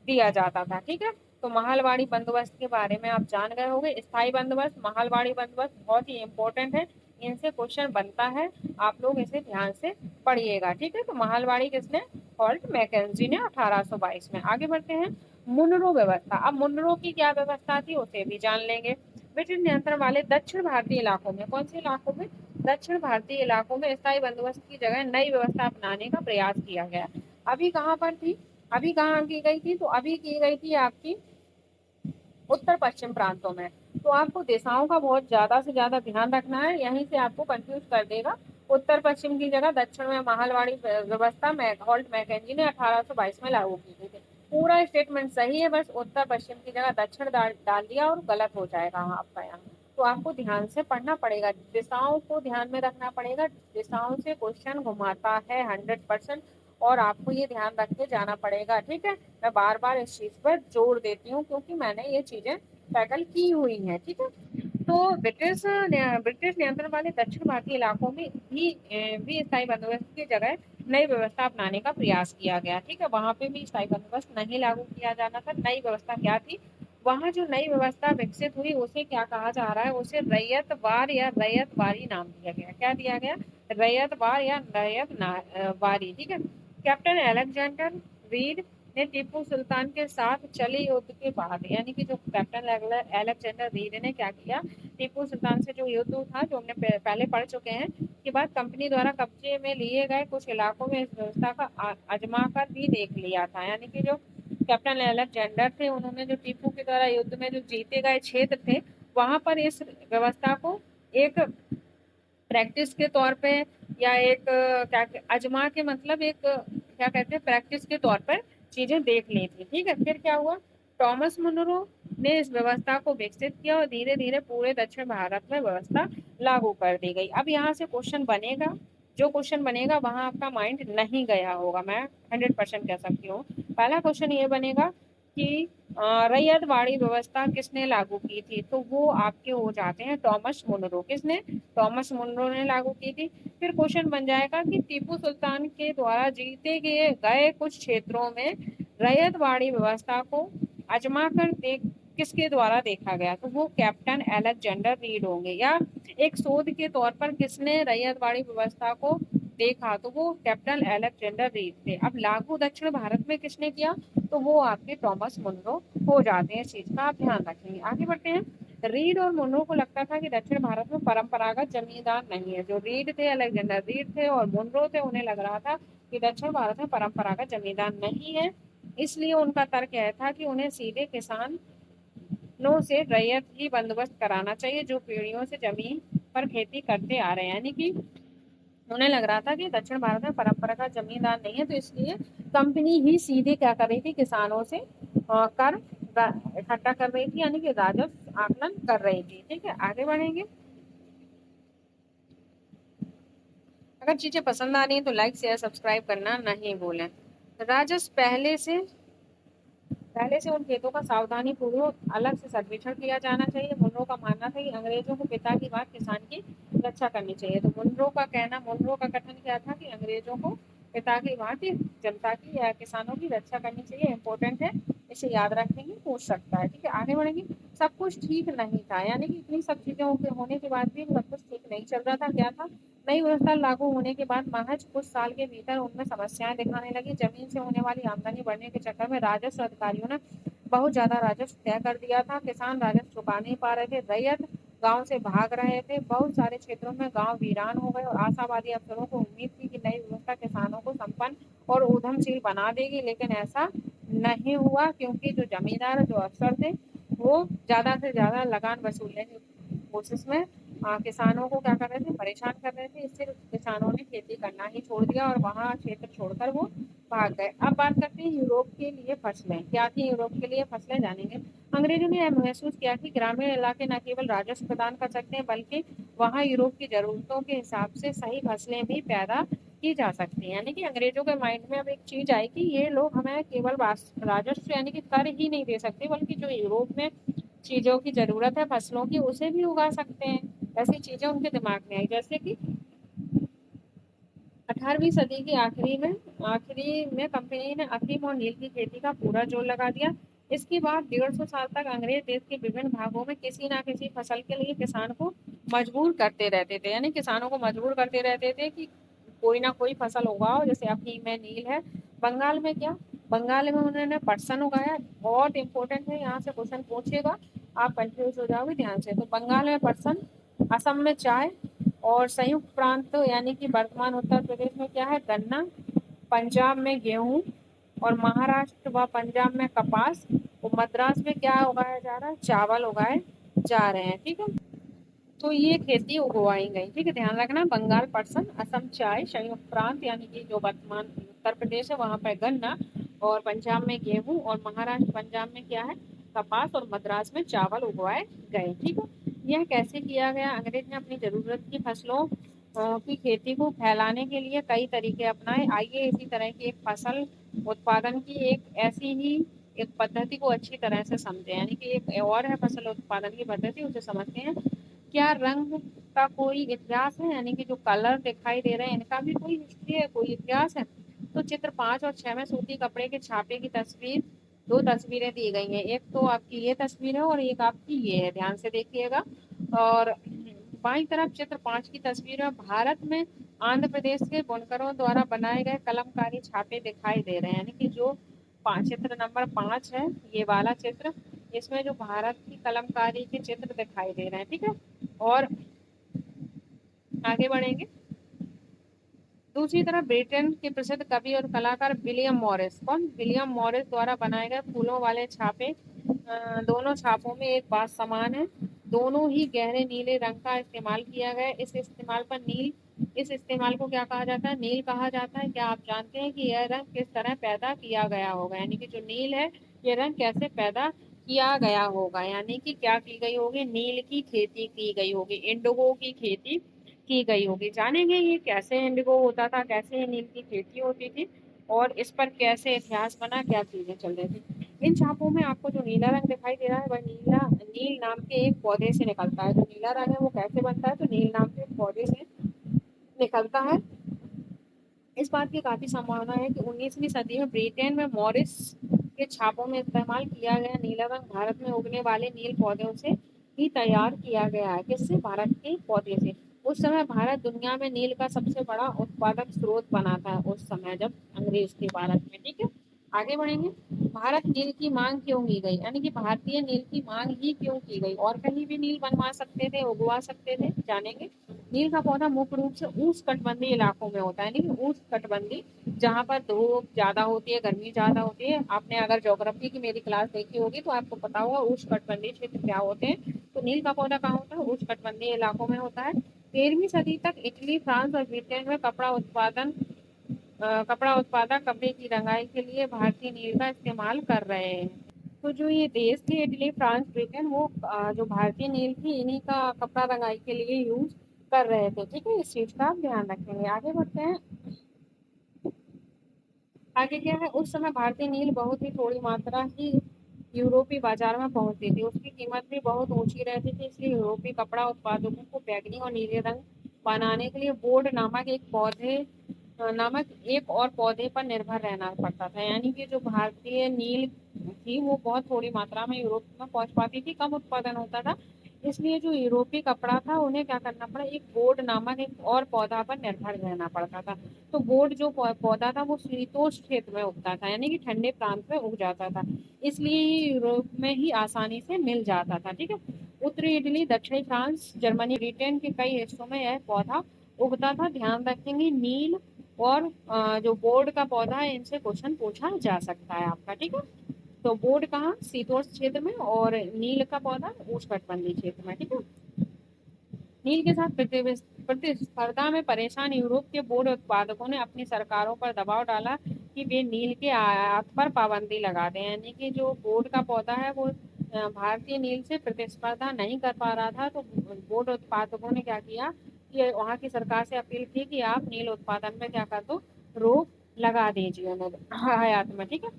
दिया जाता था। ठीक है, तो महालवाड़ी बंदोबस्त के बारे में आप जान गए होंगे। स्थायी बंदोबस्त, महालवाड़ी बंदोबस्त बहुत ही इंपॉर्टेंट है, इनसे क्वेश्चन बनता है, आप लोग इसे ध्यान से पढ़िएगा। ठीक है, तो महालवाड़ी किसने, हॉल्ट मैकेंजी ने 1822 में। आगे बढ़ते हैं, मुनरो व्यवस्था। अब मुनरो की क्या व्यवस्था थी उसे भी जान लेंगे। ब्रिटिश नियंत्रण वाले दक्षिण भारतीय इलाकों में, कौन से इलाकों में, दक्षिण भारतीय इलाकों में स्थायी बंदोबस्त की जगह नई व्यवस्था अपनाने का प्रयास किया गया। अभी कहाँ पर थी, अभी कहाँ की गई थी, तो अभी की गई थी आपकी उत्तर पश्चिम प्रांतों में। तो आपको दिशाओं का बहुत ज्यादा से ज्यादा ध्यान रखना है, यहीं से आपको कंफ्यूज कर देगा। उत्तर पश्चिम की जगह दक्षिण में महालवाड़ी व्यवस्था हॉल्ट मैकेंजी ने 1822 में लागू की थी। पूरा स्टेटमेंट सही है, बस उत्तर पश्चिम की जगह दक्षिण डाल दिया और गलत हो जाएगा आपका यहाँ। तो आपको ध्यान से पढ़ना पड़ेगा, दिशाओं को ध्यान में रखना पड़ेगा, दिशाओं से क्वेश्चन घुमाता है 100%, और आपको ये ध्यान रख के जाना पड़ेगा। ठीक है, मैं बार बार इस चीज पर जोर देती हूँ क्योंकि मैंने ये चीजें टैकल की हुई हैं। ठीक है, तो ब्रिटिश नियंत्रण वाले दक्षिण भारतीय इलाकों में भी स्थायी बंदोबस्त की जगह नई व्यवस्था अपनाने का प्रयास किया गया। ठीक है, वहां पे भी स्थायी बंदोबस्त नहीं लागू किया जाना था। नई व्यवस्था क्या थी, वहां जो नई व्यवस्था विकसित हुई उसे क्या कहा जा रहा है, उसे रैयतवार या रैयतवारी नाम दिया गया। क्या दिया गया, रैयतवार या रैयतवारी। ठीक है, कैप्टन अलेक्जेंडर रीड ने टीपू सुल्तान के साथ चले युद्ध के बाद, यानी कि जो कैप्टन अलेक्जेंडर रीड ने क्या किया, टीपू सुल्तान से जो युद्ध था, जो हमने पहले पढ़ चुके हैं, के बाद कंपनी द्वारा कब्जे में लिए गए कुछ इलाकों में इस व्यवस्था का आजमा कर भी देख लिया था। यानी कि जो कैप्टन अलेक्जेंडर थे, उन्होंने जो टीपू के द्वारा युद्ध में जो जीते गए क्षेत्र थे, वहां पर इस व्यवस्था को एक प्रैक्टिस के तौर पे या एक क्या अजमा के मतलब एक क्या कहते हैं, प्रैक्टिस के तौर पर चीजें देख ली थी। ठीक है, फिर क्या हुआ, टॉमस मुनरो ने इस व्यवस्था को विकसित किया और धीरे धीरे पूरे दक्षिण भारत में व्यवस्था लागू कर दी गई। अब यहाँ से क्वेश्चन बनेगा, जो क्वेश्चन बनेगा वहां आपका माइंड नहीं गया होगा, मैं 100% कह सकती हूँ। पहला क्वेश्चन ये बनेगा कि रैयतवाड़ी व्यवस्था किसने लागू की थी, तो वो आपके हो जाते हैं टॉमस मुनरो। किसने, टॉमस मुनरो ने लागू की थी। फिर क्वेश्चन बन जाएगा कि टीपू सुल्तान के द्वारा जीते गए कुछ क्षेत्रों में रैयतवाड़ी व्यवस्था को आजमा कर किसके द्वारा देखा गया, तो वो कैप्टन अलेक्जेंडर रीड होंगे। या एक शोध के तौर पर किसने रैयतवाड़ी व्यवस्था को देखा, तो वो कैप्टन अलेक्जेंडर रीड थे। अब लागू दक्षिण भारत में किसने किया, तो वो आपके टॉमस मुनरो हो जाते हैं। इस चीज का आप ध्यान रखेंगे। आगे बढ़ते हैं। रीड और मुनरो को लगता था कि दक्षिण भारत में परंपरागत जमींदार नहीं है। जो रीड थे, अलेक्जेंडर रीड थे और मुनरो थे, उन्हें लग रहा था कि दक्षिण भारत में परंपरागत जमींदार नहीं है, इसलिए उनका तर्क यह था कि उन्हें सीधे किसानों से रैयत ही बंदोबस्त कराना चाहिए, जो पीढ़ियों से जमीन पर खेती करते आ रहे हैं। यानी कि उन्हें लग रहा था कि दक्षिण भारत में परंपरागत जमींदार नहीं है, तो इसलिए कंपनी ही सीधे क्या कर रही थी, किसानों से कर इकट्ठा कर रही थी, यानी कि राजस्व आकलन कर रही थी। ठीक है, आगे बढ़ेंगे। अगर चीजें पसंद आ रही हैं तो लाइक शेयर सब्सक्राइब करना नहीं भूलें। राजस्व पहले से उन खेतों का सावधानी पूर्वक अलग से सर्वेक्षण किया जाना चाहिए। मुनरो का मानना था कि अंग्रेजों को पिता की बात किसान की रक्षा करनी चाहिए। तो मुनरो का कथन क्या था कि अंग्रेजों को पिता की बात जनता की या किसानों की रक्षा करनी चाहिए। इंपॉर्टेंट है, इसे याद रखेंगे, पूछ सकता है। ठीक है, आगे बढ़ेंगे। सब कुछ ठीक नहीं था, यानी कि इतनी सब चीजें होने के बाद भी सब कुछ ठीक नहीं चल रहा था। क्या था, नई व्यवस्था लागू होने के बाद महज कुछ साल के भीतर उनमें समस्याएं दिखाने लगी। जमीन से होने वाली आमदनी बढ़ने के चक्कर में राजस्व अधिकारियों ने बहुत ज्यादा राजस्व तय कर दिया था। किसान राजस्व चुका नहीं पा रहे थे, रैयत गांव से भाग रहे थे। बहुत सारे क्षेत्रों में गांव वीरान हो गए और आशावादी अफसरों को उम्मीद थी कि नई व्यवस्था किसानों को संपन्न और उद्यमशील बना देगी, लेकिन ऐसा नहीं हुआ, क्योंकि जो जमींदार जो अफसर थे वो ज्यादा से ज्यादा लगान वसूलने की कोशिश में किसानों को क्या कर रहे थे, परेशान कर रहे थे। इससे किसानों ने खेती करना ही छोड़ दिया और वहाँ क्षेत्र छोड़कर वो भाग गए। अब बात करते हैं यूरोप के लिए फसलें। क्या थी यूरोप के लिए फसलें, जानेंगे। अंग्रेजों ने यह महसूस किया कि ग्रामीण इलाके न केवल राजस्व प्रदान कर सकते हैं, बल्कि वहाँ यूरोप की जरूरतों के हिसाब से सही फसलें भी पैदा की जा सकती है। यानी कि अंग्रेजों के माइंड में अब एक चीज आई कि ये लोग हमें केवल राजस्व यानी कि कर ही नहीं दे सकते, बल्कि जो यूरोप में चीजों की जरूरत है फसलों की, उसे भी उगा सकते हैं। ऐसी चीजें उनके दिमाग में आई। जैसे कि 18वीं सदी की आखिरी में कंपनी ने अफीम और नील की खेती का पूरा जोर लगा दिया। इसके बाद 150 साल तक अंग्रेज देश के विभिन्न भागों में किसी ना किसी फसल के लिए किसान को मजबूर करते रहते थे। यानी किसानों को मजबूर करते रहते थे कि कोई ना कोई फसल उगाओ। जैसे अफीम है, नील है। बंगाल में क्या, बंगाल में उन्होंने पटसन उगाया। बहुत इंपॉर्टेंट है, यहाँ से क्वेश्चन पूछेगा, आप कंफ्यूज हो जाओगे ध्यान से। तो बंगाल में पटसन, असम में चाय और संयुक्त प्रांत यानी कि वर्तमान उत्तर प्रदेश में क्या है, गन्ना, पंजाब में गेहूं और महाराष्ट्र व पंजाब में कपास और मद्रास में क्या उगाया जा रहा है, चावल उगाए जा रहे हैं। ठीक है, तो ये खेती उगवाई गई। ठीक है, ध्यान रखना। बंगाल पटसन, असम चाय, संयुक्त प्रांत यानी कि जो वर्तमान उत्तर प्रदेश है वहां पर गन्ना और पंजाब में गेहूं और महाराष्ट्र पंजाब में क्या है, कपास और मद्रास में चावल उगवाए गए। ठीक है, यह कैसे किया गया, अंग्रेज ने अपनी जरूरत की फसलों की खेती को फैलाने के लिए कई तरीके अपनाए। आइए इसी तरह की एक फसल उत्पादन की एक ऐसी ही एक पद्धति को अच्छी तरह से समझे, यानी कि एक और है फसल उत्पादन की पद्धति, उसे समझते हैं। क्या रंग का कोई इतिहास है, यानी कि जो कलर दिखाई दे रहे हैं इनका भी कोई हिस्ट्री है, कोई इतिहास है? तो चित्र 5 और 6 में सूती कपड़े के छापे की तस्वीर, दो तस्वीरें दी गई हैं, एक तो आपकी ये तस्वीर है और एक आपकी ये है, ध्यान से देखिएगा। और बाईं तरफ चित्र 5 की तस्वीर में भारत में आंध्र प्रदेश के बुनकरों द्वारा बनाए गए कलमकारी छापे दिखाई दे रहे हैं, यानी कि जो चित्र नंबर 5 है ये वाला चित्र, इसमें जो भारत की कलमकारी के चित्र दिखाई दे रहे हैं, ठीक है। और आगे बढ़ेंगे। दूसरी तरफ ब्रिटेन के प्रसिद्ध कवि और कलाकार विलियम मॉरिस, कौन? विलियम मॉरिस द्वारा बनाए गए फूलों वाले छापे, दोनों छापों में एक बात समान है, दोनों ही गहरे नीले रंग का इस्तेमाल किया गया। इस इस्तेमाल को क्या कहा जाता है? नील कहा जाता है। क्या आप जानते हैं कि यह रंग किस तरह पैदा किया गया होगा, यानी कि जो नील है ये रंग कैसे पैदा किया गया होगा, यानी कि क्या की गई होगी? नील की खेती की गई होगी, इंडिगो की खेती की गई होगी। जानेंगे ये कैसे इंडिगो होता था, कैसे ये नील की खेती होती थी और इस पर कैसे इतिहास बना, क्या चीजें चल रही थी। इन छापों में आपको जो नीला रंग दिखाई दे रहा है वह नील नाम के एक पौधे से निकलता है। जो नीला रंग है वो कैसे बनता है? तो नील नाम के एक पौधे से निकलता है। इस बात की काफी संभावना है कि 19वीं सदी में ब्रिटेन में मॉरिस के छापों में इस्तेमाल किया गया नीला रंग भारत में उगने वाले नील पौधों से ही तैयार किया गया है। किससे? भारत के पौधे से। उस समय भारत दुनिया में नील का सबसे बड़ा उत्पादक स्रोत बना था, उस समय जब अंग्रेज थे भारत में, ठीक है। आगे बढ़ेंगे। भारत नील की मांग क्यों की गई, यानी कि भारतीय नील की मांग ही क्यों की गई? और कहीं भी नील बनवा सकते थे, उगवा सकते थे, जानेंगे। नील का पौधा मुख्य रूप से उष्णकटिबंधीय इलाकों में होता है, यानी कि उष्णकटिबंधीय, जहाँ पर धूप ज्यादा होती है, गर्मी ज्यादा होती है। आपने अगर ज्योग्राफी की मेरी क्लास देखी होगी तो आपको पता होगा उष्णकटिबंधीय क्षेत्र क्या होते हैं। तो नील का पौधा कहाँ होता है? उष्णकटिबंधीय इलाकों में होता है। 13वीं सदी तक इटली, फ्रांस और ब्रिटेन में कपड़ा उत्पादक कपड़े की रंगाई के लिए भारतीय नील का इस्तेमाल कर रहे हैं। तो जो ये देश थे इटली, फ्रांस, ब्रिटेन, वो जो भारतीय नील थी इन्हीं का कपड़ा रंगाई के लिए यूज कर रहे थे, ठीक है। इस चीज का आप ध्यान रखेंगे। आगे बढ़ते हैं। आगे क्या है? उस समय भारतीय नील बहुत ही थोड़ी मात्रा ही यूरोपीय बाजार में पहुंचती थी, उसकी कीमत भी बहुत ऊंची रहती थी, इसलिए यूरोपीय कपड़ा उत्पादकों को बैंगनी और नीले रंग बनाने के लिए बोर्ड नामक एक और पौधे पर निर्भर रहना पड़ता था, यानी कि जो भारतीय नील थी वो बहुत थोड़ी मात्रा में यूरोप में पहुंच पाती थी, कम उत्पादन होता था, इसलिए जो यूरोपीय कपड़ा था उन्हें क्या करना पड़ा? एक बोर्ड नामक एक और पौधा पर निर्भर रहना पड़ता था। तो बोर्ड जो पौधा था वो शीतोष्ण क्षेत्र में उगता था, यानी कि ठंडे प्रांत में उग जाता था, इसलिए यूरोप में ही आसानी से मिल जाता था, ठीक है। उत्तरी इटली, दक्षिणी फ्रांस, जर्मनी, ब्रिटेन के कई हिस्सों में यह पौधा उगता था। ध्यान रखेंगे नील और जो बोर्ड का पौधा है इनसे क्वेश्चन पूछा जा सकता है आपका, ठीक है। तो बोर्ड कहाँ? शीतोष्ण क्षेत्र में, और नील का पौधा उष्णकटिबंधीय क्षेत्र में, ठीक है। नील के साथ प्रतिस्पर्धा में परेशान यूरोप के बोर्ड उत्पादकों ने अपनी सरकारों पर दबाव डाला कि वे नील के आयात पर पाबंदी लगा दें, यानी कि जो बोर्ड का पौधा है वो भारतीय नील से प्रतिस्पर्धा नहीं कर पा रहा था, तो बोर्ड उत्पादकों ने क्या किया कि वहाँ की सरकार से अपील की कि आप नील उत्पादन में क्या कर दो? रोक लगा दीजिए आयात में, ठीक है।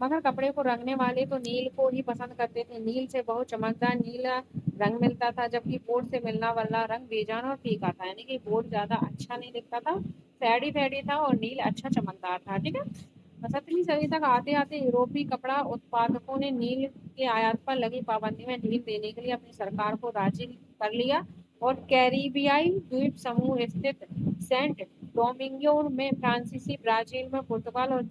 मगर कपड़े को रंगने वाले तो नील को ही पसंद करते थे, नील से बहुत चमकदार नीला रंग मिलता था, जबकि बोर्ड से मिलना वाला रंग बेजान और फीका था, यानी कि बोर्ड ज्यादा अच्छा नहीं दिखता था, फैडी फैडी था, और नील अच्छा चमकदार था, ठीक है। 17वीं सदी तक आते आते यूरोपीय कपड़ा उत्पादकों ने नील के आयात पर लगी पाबंदी में ढील देने के लिए अपनी सरकार को राजी कर लिया, और कैरिबियाई द्वीप समूह स्थित सेंट डोमिंगो में फ्रांसीसी, ब्राजील में पुर्तगाल और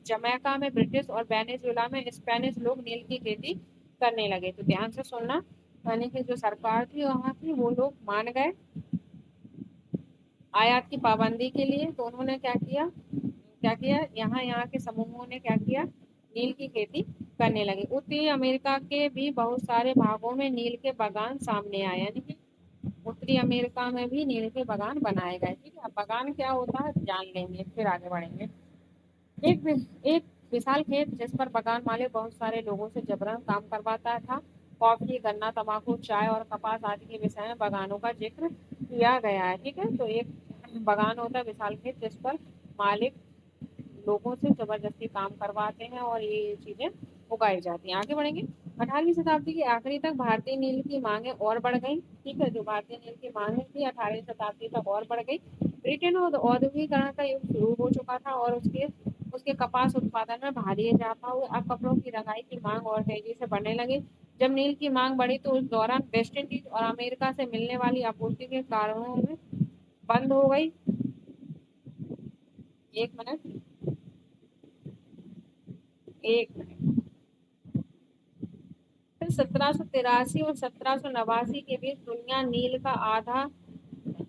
जमैका में ब्रिटिश और वेनेजुएला में स्पेनिश लोग नील की खेती करने लगे। तो ध्यान से सुनना, यानी कि जो सरकार थी वहाँ की वो लोग मान गए आयात की पाबंदी के लिए, तो उन्होंने क्या किया, यहाँ के समूहों ने क्या किया? नील की खेती करने लगे। उत्तरी अमेरिका के भी बहुत सारे भागों में नील के बागान सामने आए, यानी कि उत्तरी अमेरिका में भी नील के बागान बनाए गए, ठीक है। बागान क्या होता है जान लेंगे, फिर आगे बढ़ेंगे। एक विशाल खेत जिस पर बागान मालिक बहुत सारे लोगों से जबरन काम करवाता था। कॉफी, गन्ना, तंबाकू, चाय और कपास आदि के विषय में बागानों का जिक्र किया गया है, ठीक है। तो एक बागान होता है विशाल खेत जिस पर मालिक लोगों से जबरदस्ती काम करवाते हैं और ये चीजें उगाई जाती हैं। आगे बढ़ेंगे। 18वीं शताब्दी की आखिरी तक भारतीय नील की मांगें और बढ़ गई। ठीक है, जो भारतीय नील की मांगें थी 18वीं शताब्दी तक और बढ़ गई। ब्रिटेन और औद्योगिकरण का युग शुरू हो चुका था और उसके उसके कपास उत्पादन में भारी इजाफा हुआ। अब कपड़ों की रंगाई की मांग और तेजी से बढ़ने लगी। जब नील की मांग बढ़ी तो उस दौरान वेस्ट इंडीज और अमेरिका से मिलने वाली आपूर्ति के कारणों में बंद हो गई। एक मिनट, एक मिनट। फिर 1783 और 1789 के बीच दुनिया नील का आधा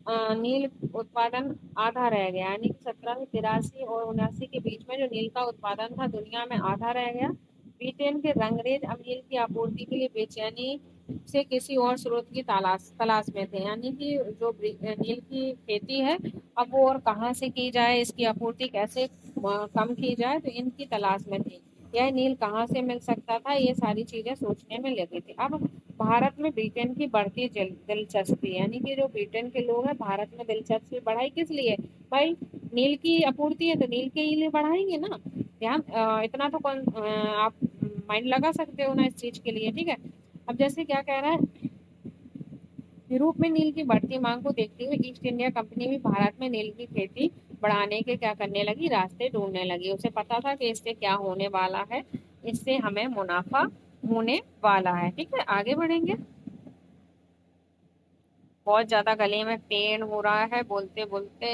नील उत्पादन आधा रह गया, यानी कि 1783 और 79 के बीच में जो नील का उत्पादन था दुनिया में आधा रह गया। ब्रिटेन के रंगरेज अब नील की आपूर्ति के लिए बेचैनी से किसी और स्रोत की तलाश तलाश में थे, यानी कि जो नील की खेती है अब वो और कहाँ से की जाए, इसकी आपूर्ति कैसे कम की जाए, तो इनकी तलाश में थी। यह नील कहाँ से मिल सकता था, ये सारी चीजें सोचने में लगे थे। अब भारत में ब्रिटेन की बढ़ती दिलचस्पी, यानी कि जो ब्रिटेन के लोग हैं भारत में दिलचस्पी बढ़ाई किस लिए, भाई नील की आपूर्ति है तो नील के लिए बढ़ाएंगे ना। ध्यान इतना तो आप माइंड लगा सकते हो ना इस चीज के लिए। ठीक है, अब जैसे क्या कह रहा है, यूरोप में नील की बढ़ती मांग को देखते हुए ईस्ट इंडिया कंपनी भी भारत में नील की खेती बढ़ाने के क्या करने लगी, रास्ते ढूंढने लगी। उसे पता था कि इससे क्या होने वाला है, इससे हमें मुनाफा होने वाला है। ठीक है, आगे बढ़ेंगे। बहुत ज्यादा गले में पेन हो रहा है बोलते बोलते।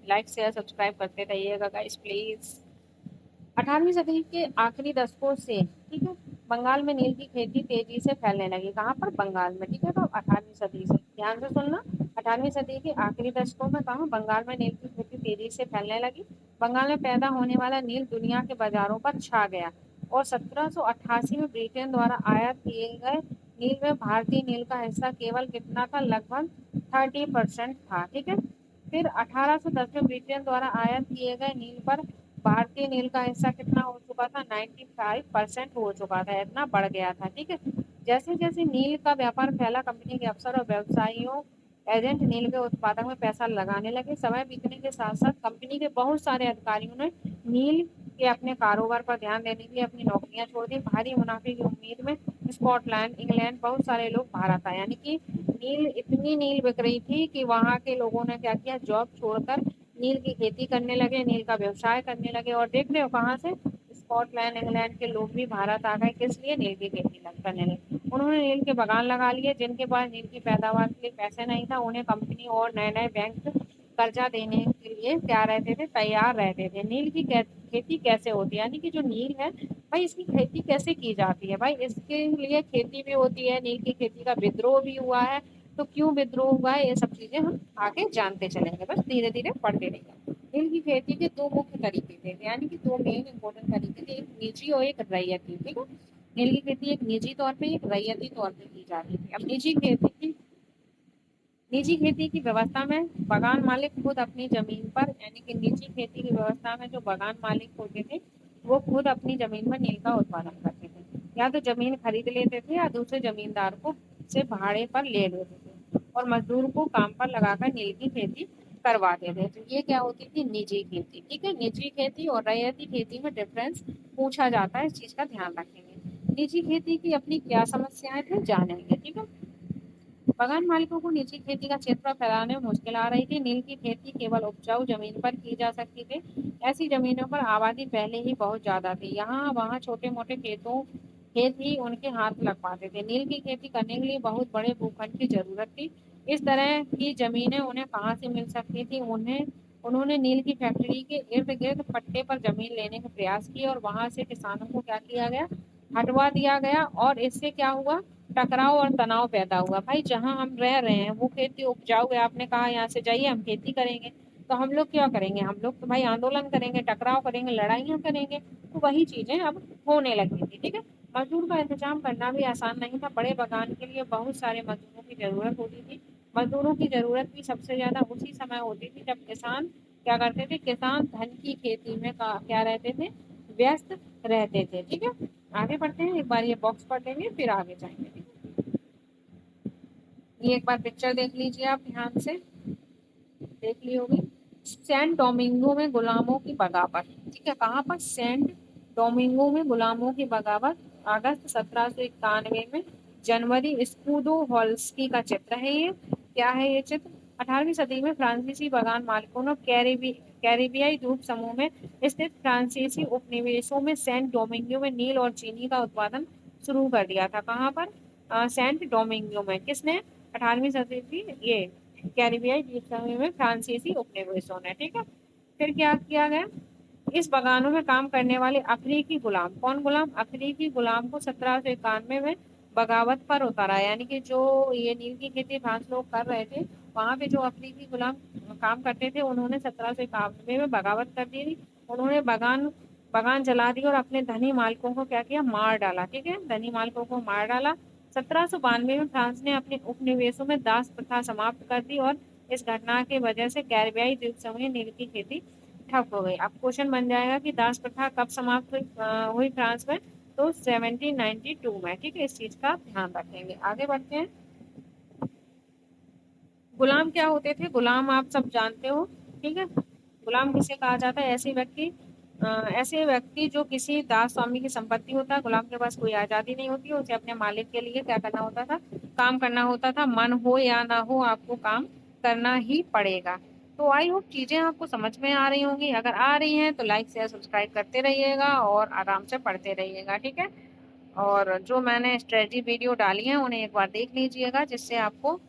लाइक शेयर सब्सक्राइब करते रहिएगा गाइस प्लीज। 18वीं सदी के आखिरी दशकों से, ठीक है, बंगाल में नील की खेती तेजी से फैलने लगी। कहाँ पर, बंगाल में। ठीक है, तो 18वीं सदी से ध्यान से सुनना। 18वीं सदी के आखिरी दशकों में कहा बंगाल में नील की खेती तेजी से फैलने लगी। बंगाल में पैदा होने वाला नील दुनिया के बाजारों पर छा गया और 1788 में ब्रिटेन द्वारा आयात किए गए नील में भारतीय नील का हिस्सा केवल कितना था, लगभग 30% था। ठीक है, फिर 1810 में ब्रिटेन द्वारा आयात किए गए नील पर भारतीय नील का हिस्सा कितना हो चुका था, 95% हो चुका था, इतना बढ़ गया था। ठीक है, जैसे जैसे नील का व्यापार फैला कंपनी के अफसर और व्यवसायियों एजेंट नील के उत्पादन में पैसा लगाने लगे। समय बीतने के साथ साथ कंपनी के बहुत सारे अधिकारियों ने नील के अपने कारोबार पर ध्यान देने के लिए अपनी नौकरियां छोड़ दी। भारी मुनाफे की उम्मीद में स्कॉटलैंड, इंग्लैंड बहुत सारे लोग भारत आए, यानी कि इतनी नील बिक रही थी कि वहां के लोगों ने क्या किया, जॉब छोड़कर नील की खेती करने लगे, नील का व्यवसाय करने लगे। और देख रहे हो कहाँ से, स्कॉटलैंड, इंग्लैंड के लोग भी भारत आ गए, किस लिए, नील की खेती करने लगे। उन्होंने नील के बागान लगा लिए। जिनके पास नील की पैदावार के लिए पैसे नहीं था उन्हें कंपनी और नए नए बैंक कर्जा देने के लिए क्या रहते थे, तैयार रहते थे। नील की खेती कैसे होती है, यानी कि जो नील है भाई इसकी खेती कैसे की जाती है, भाई इसके लिए खेती भी होती है। नील की खेती का विद्रोह भी हुआ है, तो क्यों विद्रोह हुआ है ये सब चीजें हम आगे जानते चलेंगे, बस धीरे धीरे पढ़ते रहेंगे। नील की खेती के दो मुख्य तरीके थे, यानी कि दो मेन इंपॉर्टेंट तरीके थे, एक निजी और एक रैयती। ठीक है, नील की खेती एक निजी तौर पे, एक रैयती तौर पे की जाती थी। अब निजी खेती की व्यवस्था में बगान मालिक खुद अपनी जमीन पर, यानी कि निजी खेती की व्यवस्था में जो बगान मालिक होते थे वो खुद अपनी जमीन पर नील का उत्पादन करते थे। या तो जमीन खरीद लेते थे या दूसरे जमींदार को से भाड़े पर ले लेते थे और मजदूर को काम पर लगाकर नील की खेती करवाते थे। तो ये क्या होती थी, निजी खेती। ठीक है, निजी खेती और रैयती खेती में डिफरेंस पूछा जाता है, इस चीज का ध्यान रखेंगे। निजी खेती की अपनी क्या समस्याएं थे जानेंगे। ठीक है, बगान मालिकों को निजी खेती का क्षेत्र फैलाने में मुश्किल आ रही थी। नील की खेती केवल उपजाऊ जमीन पर की जा सकती थी। ऐसी जमीनों पर आबादी पहले ही बहुत ज्यादा थी, यहाँ वहाँ छोटे मोटे खेत ही उनके हाथ लग पाते थे। नील की खेती करने के लिए बहुत बड़े भूखंड की जरूरत थी। इस तरह की जमीनें उन्हें कहाँ से मिल सकती थी, उन्होंने नील की फैक्ट्री के इर्द गिर्द पट्टे पर जमीन लेने का प्रयास किया और वहां से किसानों को क्या किया गया, हटवा दिया गया। और इससे क्या हुआ, टकराव और तनाव पैदा हुआ। भाई जहां हम रह रहे हैं वो खेती उपजाऊ है, आपने कहा यहाँ से जाइए हम खेती करेंगे, तो हम लोग क्या करेंगे, हम लोग तो भाई आंदोलन करेंगे, टकराव करेंगे, लड़ाइयाँ करेंगे। तो वही चीजें अब होने लगी थी। ठीक है, मजदूर का इंतजाम करना भी आसान नहीं था। बड़े बगान के लिए बहुत सारे मजदूरों की जरूरत होती थी। मजदूरों की जरूरत भी सबसे ज्यादा उसी समय होती थी जब किसान क्या करते थे, किसान धन की खेती में क्या रहते थे, व्यस्त रहते थे। ठीक है, आगे बढ़ते हैं, एक बार ये बॉक्स पढ़ लेंगे फिर आगे जाएंगे। ये एक बार पिक्चर देख लीजिए आप ध्यान से, देख ली होगी। सेंट डोमिंगो में गुलामों की बगावत। ठीक है, कहाँ पर, सेंट डोमिंगो में गुलामों की बगावत, अगस्त 1791 में, जनवरी, स्कूदो हॉल्स्की का चित्र है ये। क्या है ये चित्र? 18वीं सदी में फ्रांसीसी बगान मालिकों ने कैरिबियाई द्वीप समूह में स्थित फ्रांसीसी उपनिवेशों में सेंट डोमिंगो में नील और चीनी का उत्पादन शुरू कर दिया था। कहाँ पर? सेंट डोमिंगो में। किसने? 18वीं सदी की ये कैरिबियाई द्वीप समूह में फ्रांसीसी उपनिवेशों ने। ठीक है। फिर क्या किया गया? इस बगानों में काम करने वाले अफ्रीकी गुलाम, कौन गुलाम? अफ्रीकी गुलाम को 1791 में बगावत पर उतारा। यानी कि जो ये नील की खेती फ्रांस लोग कर रहे थे, वहां पे जो अफ्रीकी गुलाम काम करते थे, उन्होंने 1791 में बगावत कर दी थी। उन्होंने बगान बगान जला दी और अपने धनी मालिकों को क्या किया? मार डाला। ठीक है, धनी मालिकों को मार डाला। 1792 में फ्रांस ने अपने उपनिवेशों में दास प्रथा समाप्त कर दी और इस घटना की वजह से कैरिबियाई द्वीप समूह नील की खेती ठप हो गई। अब क्वेश्चन बन जाएगा कि दास प्रथा कब समाप्त हुई फ्रांस में? तो 1792 में। ठीक है, इस चीज का ध्यान रखेंगे। आगे बढ़ते हैं। गुलाम क्या होते थे? गुलाम आप सब जानते हो। ठीक है, गुलाम किसे कहा जाता है? ऐसे व्यक्ति जो किसी दास स्वामी की संपत्ति होता है। गुलाम के पास कोई आजादी नहीं होती, उसे अपने मालिक के लिए क्या करना होता था? काम करना होता था। मन हो या ना हो, आपको काम करना ही पड़ेगा। तो आई होप चीजें आपको समझ में आ रही होंगी। अगर आ रही हैं तो लाइक शेयर सब्सक्राइब करते रहिएगा और आराम से पढ़ते रहिएगा। ठीक है, और जो मैंने स्ट्रेटजी वीडियो डाली है उन्हें एक बार देख लीजिएगा, जिससे आपको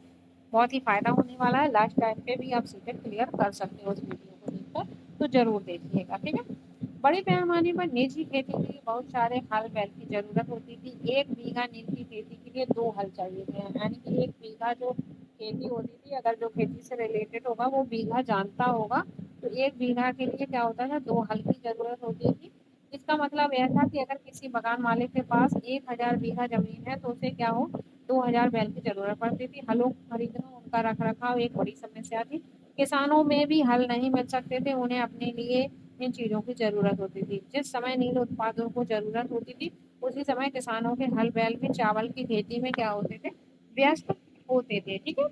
बहुत ही फायदा होने वाला है। लास्ट टाइम पे भी आप सीटेट क्लियर कर सकते हो उस वीडियो को देखकर, तो जरूर देखिएगा। ठीक है। बड़े पैमाने पर निजी खेती के लिए बहुत सारे हल बैल की जरूरत होती थी। 1 बीघा नील की खेती के लिए 2 हल चाहिए थे। यानी कि 1 बीघा जो खेती होती थी, अगर जो खेती से रिलेटेड होगा वो बीघा जानता होगा, तो 1 बीघा के लिए क्या होता था? 2 हल की जरूरत होती थी। इसका मतलब यह था कि अगर किसी बगान मालिक के पास 1000 बीघा जमीन है, तो उसे क्या हो? 2000 बैल की जरूरत पड़ती थी। हलों को खरीदना, उनका रख रखाव एक बड़ी समस्या थी। किसानों में भी हल नहीं मिल सकते थे, उन्हें अपने लिए इन चीजों की जरूरत होती थी। जिस समय नील उत्पादों को जरूरत होती थी, उसी समय किसानों के हल बैल भी चावल की खेती में क्या होते थे? व्यस्त होते थे। ठीक है,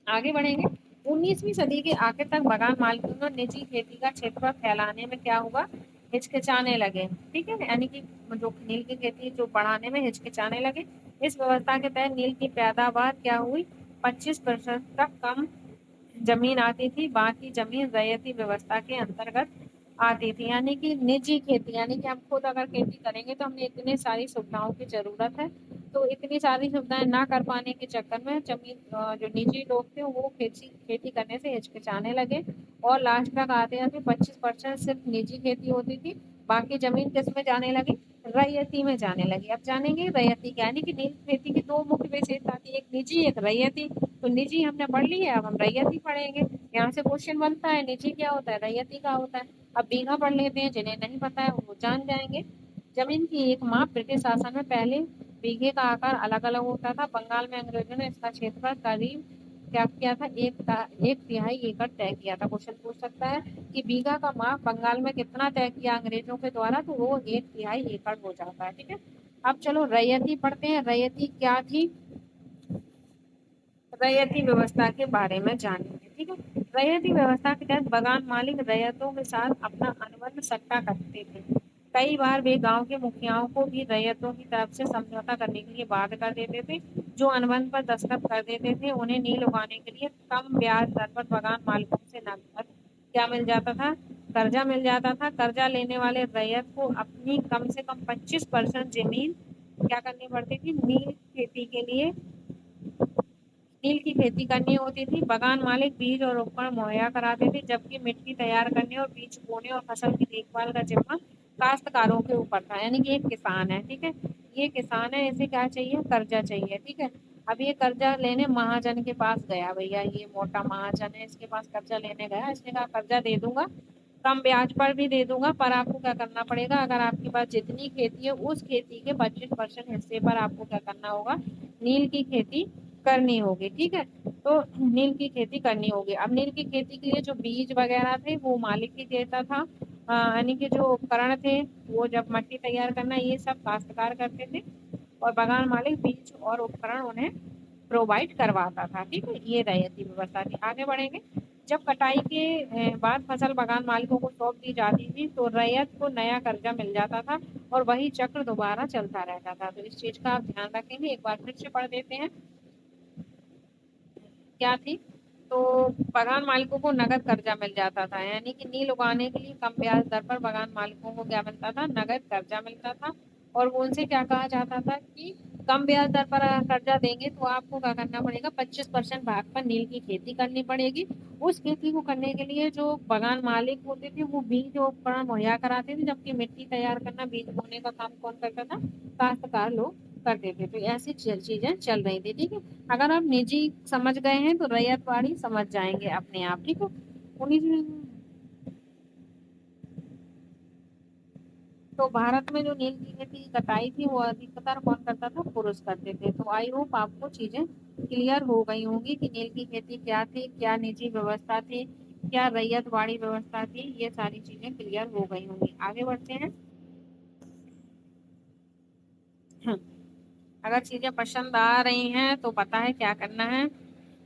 आगे बढ़ेंगे। 19वीं सदी के आखिर तक बगान मालिकों ने निजी खेती का क्षेत्र फैलाने में क्या हुआ? हिचकिचाने लगे। ठीक है, यानी कि जो नील की खेती जो बढ़ाने में हिचकिचाने लगे। इस व्यवस्था के तहत नील की पैदावार क्या हुई? 25% तक कम जमीन आती थी। बाकी जमीन रैयती व्यवस्था के अंतर्गत आती थी। यानी कि निजी खेती, यानी कि हम खुद अगर खेती करेंगे तो हमें इतनी सारी सुविधाओं की जरूरत है, तो इतनी सारी सुविधाएं ना कर पाने के चक्कर में जमीन जो निजी लोग थे वो खेती करने से हिचकिचाने लगे। और लास्ट तक आते आते 25% सिर्फ निजी खेती होती थी। बाकी जमीन किस में जाने लगी? रैयती में जाने लगी। अब जानेंगे रैयती क्या, यानी कि नील खेती की 2 मुख्य विशेषता थी, एक निजी एक रैयती। तो निजी हमने पढ़ ली है, अब हम रैयती पढ़ेंगे। यहाँ से क्वेश्चन बनता है निजी क्या होता है, रैयती क्या होता है। अब बीघा पढ़ लेते हैं, जिन्हें नहीं पता है वो जान जाएंगे। जमीन की एक माप। ब्रिटिश शासन में पहले बीघे का आकार अलग अलग होता था। बंगाल में अंग्रेजों ने इसका क्षेत्रफल करीब क्या किया था? 1/3 एकड़ तय किया था। क्वेश्चन पूछ सकता है कि बीघा का माप बंगाल में कितना तय किया अंग्रेजों के द्वारा, तो वो 1/3 एकड़ हो जाता है। ठीक है, अब चलो रैयती पढ़ते हैं। रैयती क्या थी? रैयती व्यवस्था के बारे में जानेंगे। ठीक है, रैयती व्यवस्था के तहत बगान मालिक रैयतों के साथ अपना अनुबंध सट्टा करते थे। कई बार वे गांव के मुखियाओं को भी रैयतों की तरफ से समझौता करने के लिए बाध्य कर देते थे। जो अनुबंध पर दस्तखत कर देते थे, उन्हें नील उगाने के लिए कम ब्याज दर पर बगान मालिकों से नकद क्या मिल जाता था? कर्जा मिल जाता था। कर्जा लेने वाले रैयत को अपनी कम से कम 25% जमीन क्या करनी पड़ती थी? नील की खेती करनी होती थी। बगान मालिक बीज और उपकरण मुहैया कराते थे, जबकि मिट्टी तैयार करने और बीज बोने और फसल की देखभाल का जिम्मा काश्तकारों के ऊपर था। यानी कि एक किसान है। ठीक है, ये किसान है, इसे क्या चाहिए? कर्जा चाहिए। ठीक है, अब ये कर्जा लेने महाजन के पास गया। भैया ये मोटा महाजन है, इसके पास कर्जा लेने गया। इसने कहा कर्जा दे दूंगा, कम ब्याज पर भी दे दूंगा, पर आपको क्या करना पड़ेगा? अगर आपके पास जितनी खेती है उस खेती के 25% हिस्से पर आपको क्या करना होगा? नील की खेती करनी होगी। ठीक है, तो नील की खेती करनी होगी। अब नील की खेती के लिए जो बीज वगैरह थे वो मालिक ही देता था। यानी कि जो उपकरण थे, वो जब मट्टी तैयार करना, ये सब काश्तकार करते थे और बगान मालिक बीज और उपकरण उन्हें प्रोवाइड करवाता था। ठीक है, ये रैयती व्यवस्था थी। आगे बढ़ेंगे। जब कटाई के बाद फसल बगान मालिकों को सौंप दी जाती थी तो रैयत को नया कर्जा मिल जाता था और वही चक्र दोबारा चलता रहता था। तो इस चीज का आप ध्यान रखेंगे। एक बार फिर से पढ़ देते हैं क्या थी। तो बगान मालिकों को नगद कर्जा मिल जाता था, यानी कि नील उगाने के लिए कम ब्याज दर पर बगान मालिकों को क्या मिलता था, नगद कर्जा मिलता था। और वो उनसे क्या कहा जाता था कि कम ब्याज दर पर कर्जा देंगे तो आपको क्या करना पड़ेगा, 25% भाग पर नील की खेती करनी पड़ेगी। उस खेती को करने के लिए जो बगान मालिक होते थे वो बीज और उपकरण मुहैया कराते थे, जबकि मिट्टी तैयार करना, बीज बोने का काम कौन करता था, काश्तकार लोग करते थे। तो ऐसी चीजें चल रही थी। ठीक है, अगर आप निजी समझ गए हैं तो रैयतवाड़ी समझ जाएंगे अपने आप। ठीक है, उन्हीं तो भारत में जो नील की खेती की कटाई थी वो अधिकतर कौन करता था, पुरुष करते थे। तो आई होप आपको चीजें क्लियर हो गई होंगी कि नील की खेती क्या थी, क्या निजी व्यवस्था थी, क्या रैयतवाड़ी व्यवस्था थी। ये सारी चीजें क्लियर हो गई होंगी। आगे बढ़ते हैं। अगर चीजें पसंद आ रही हैं तो पता है क्या करना है।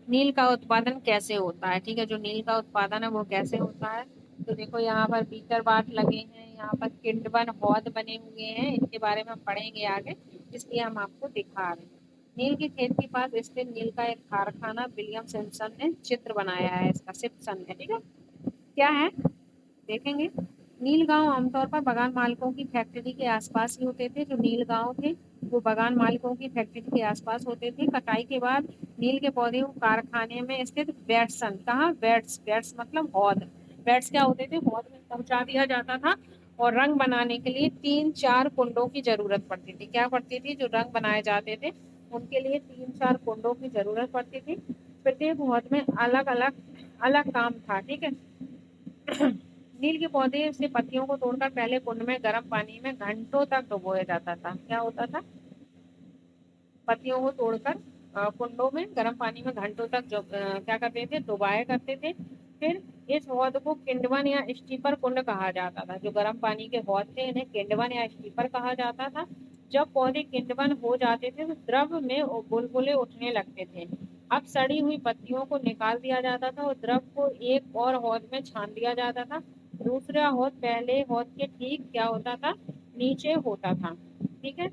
नील का उत्पादन कैसे होता है, ठीक है, जो नील का उत्पादन है वो कैसे होता है। तो देखो यहाँ पर बीकर बाट लगे हैं, यहाँ पर किंडवन हौद बने हुए हैं, इनके बारे में हम पढ़ेंगे आगे, इसलिए हम आपको दिखा रहे हैं। नील की खेत के पास स्थित नील का एक कारखाना विलियम सिम्पसन ने चित्र बनाया है इसका, सिम्पसन ने। ठीक है, क्या है देखेंगे। नील गांव आमतौर पर बगान मालिकों की फैक्ट्री के आसपास ही होते थे। जो नील गांव थे वो बगान मालिकों की फैक्ट्री के आसपास होते थे। कटाई के बाद नील के पौधे को कारखाने में स्थित बैट्सन, कहाँ, बैट्स, बैट्स मतलब हौद, बैट्स क्या होते थे, हौद में पहुंचा दिया जाता था। और रंग बनाने के लिए 3-4 कुंडों की जरूरत पड़ती थी। क्या पड़ती थी, जो रंग बनाए जाते थे उनके लिए 3-4 कुंडों की जरूरत पड़ती थी। प्रत्येक हौद में अलग अलग अलग काम था। ठीक है, नील के पौधे से पत्तियों को तोड़कर पहले कुंड में गर्म पानी में घंटों तक डुबोया जाता था। क्या होता था, पत्तियों को तोड़कर कुंडों में गर्म पानी में घंटों तक क्या करते थे, डुबाया करते थे। फिर इस हौद को किंडवन या स्टीपर कुंड कहा जाता था। जो गर्म पानी के हौद थे इन्हें किंडवन या स्टीपर कहा जाता था। जब पौधे किंडवन हो जाते थे तो द्रव में बुलबुले उठने लगते थे। अब सड़ी हुई पत्तियों को निकाल दिया जाता था और द्रव को एक और हौद में छान दिया जाता था। दूसरा हौद पहले हौद के ठीक क्या होता था, नीचे होता था। ठीक है,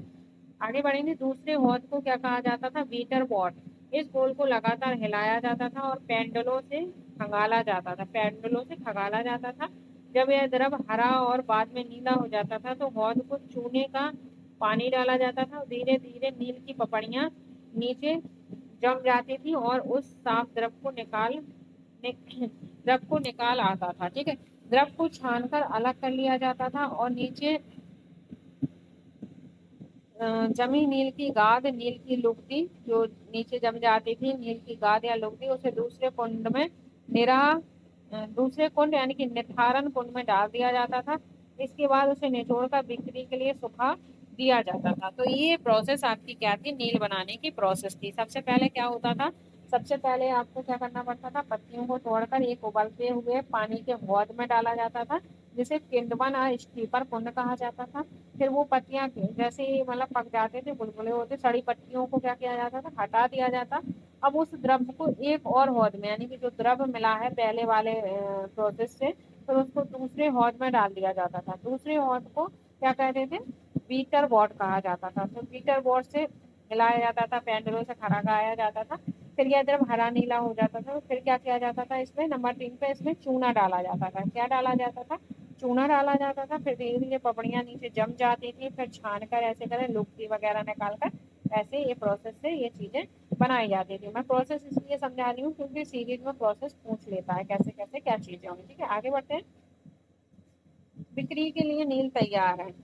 आगे बढ़ेंगे। दूसरे हौद को क्या कहा जाता था, बीटर बॉट। इस गोल को लगातार हिलाया जाता था और पेंडलों से खंगाला जाता था, पेंडलों से खंगाला जाता था। जब यह द्रव हरा और बाद में नीला हो जाता था तो हौद को चूने का पानी डाला जाता था। धीरे धीरे नील की पपड़ियां नीचे जम जाती थी और उस साफ द्रव को निकाल आता था। ठीक है, द्रव को छानकर अलग कर लिया जाता था और नीचे जमी नील की गाद, नील की लुगदी जो नीचे जम जाती थी, नील की गाद या लुगदी, उसे दूसरे कुंड में निरा दूसरे कुंड यानी कि निर्धारण कुंड में डाल दिया जाता था। इसके बाद उसे निचोड़कर बिक्री के लिए सुखा दिया जाता था। तो ये प्रोसेस आपकी क्या थी, नील बनाने की प्रोसेस थी। सबसे पहले क्या होता था, सबसे पहले आपको क्या करना पड़ता था, पत्तियों को तोड़कर एक उबलते हुए पानी के हौद में डाला जाता था जिसे किंडवन और स्टीपर कुंड कहा जाता था। फिर वो पत्तियां जैसे ही मतलब पक जाते थे, बुलबुले होते, सड़ी पत्तियों को क्या किया जाता था, हटा दिया जाता। अब उस द्रव को एक और हौद में, यानी कि जो द्रव मिला है पहले वाले प्रोसेस से, फिर उसको दूसरे हौद में डाल दिया जाता था। दूसरे हौद को क्या कहते थे, बीटर बोर्ड कहा जाता था। तो बीटर बोर्ड से मिलाया जाता था, पेंडलों से खड़काया जाता था। फिर यह द्रव हरा नीला हो जाता था। फिर क्या किया जाता था, इसमें नंबर 3 पे इसमें चूना डाला जाता था। क्या डाला जाता था, चूना डाला जाता था। फिर धीरे धीरे पपड़ियां नीचे जम जाती थी, फिर छान कर ऐसे करें लुगदी वगैरह निकाल कर ऐसे ये प्रोसेस से ये चीजें बनाई जाती थी। मैं प्रोसेस इसलिए समझा रही हूँ क्योंकि सीरीज में प्रोसेस पूछ लेता है कैसे कैसे क्या चीजें होंगी। ठीक है, आगे बढ़ते हैं। बिक्री के लिए नील तैयार है।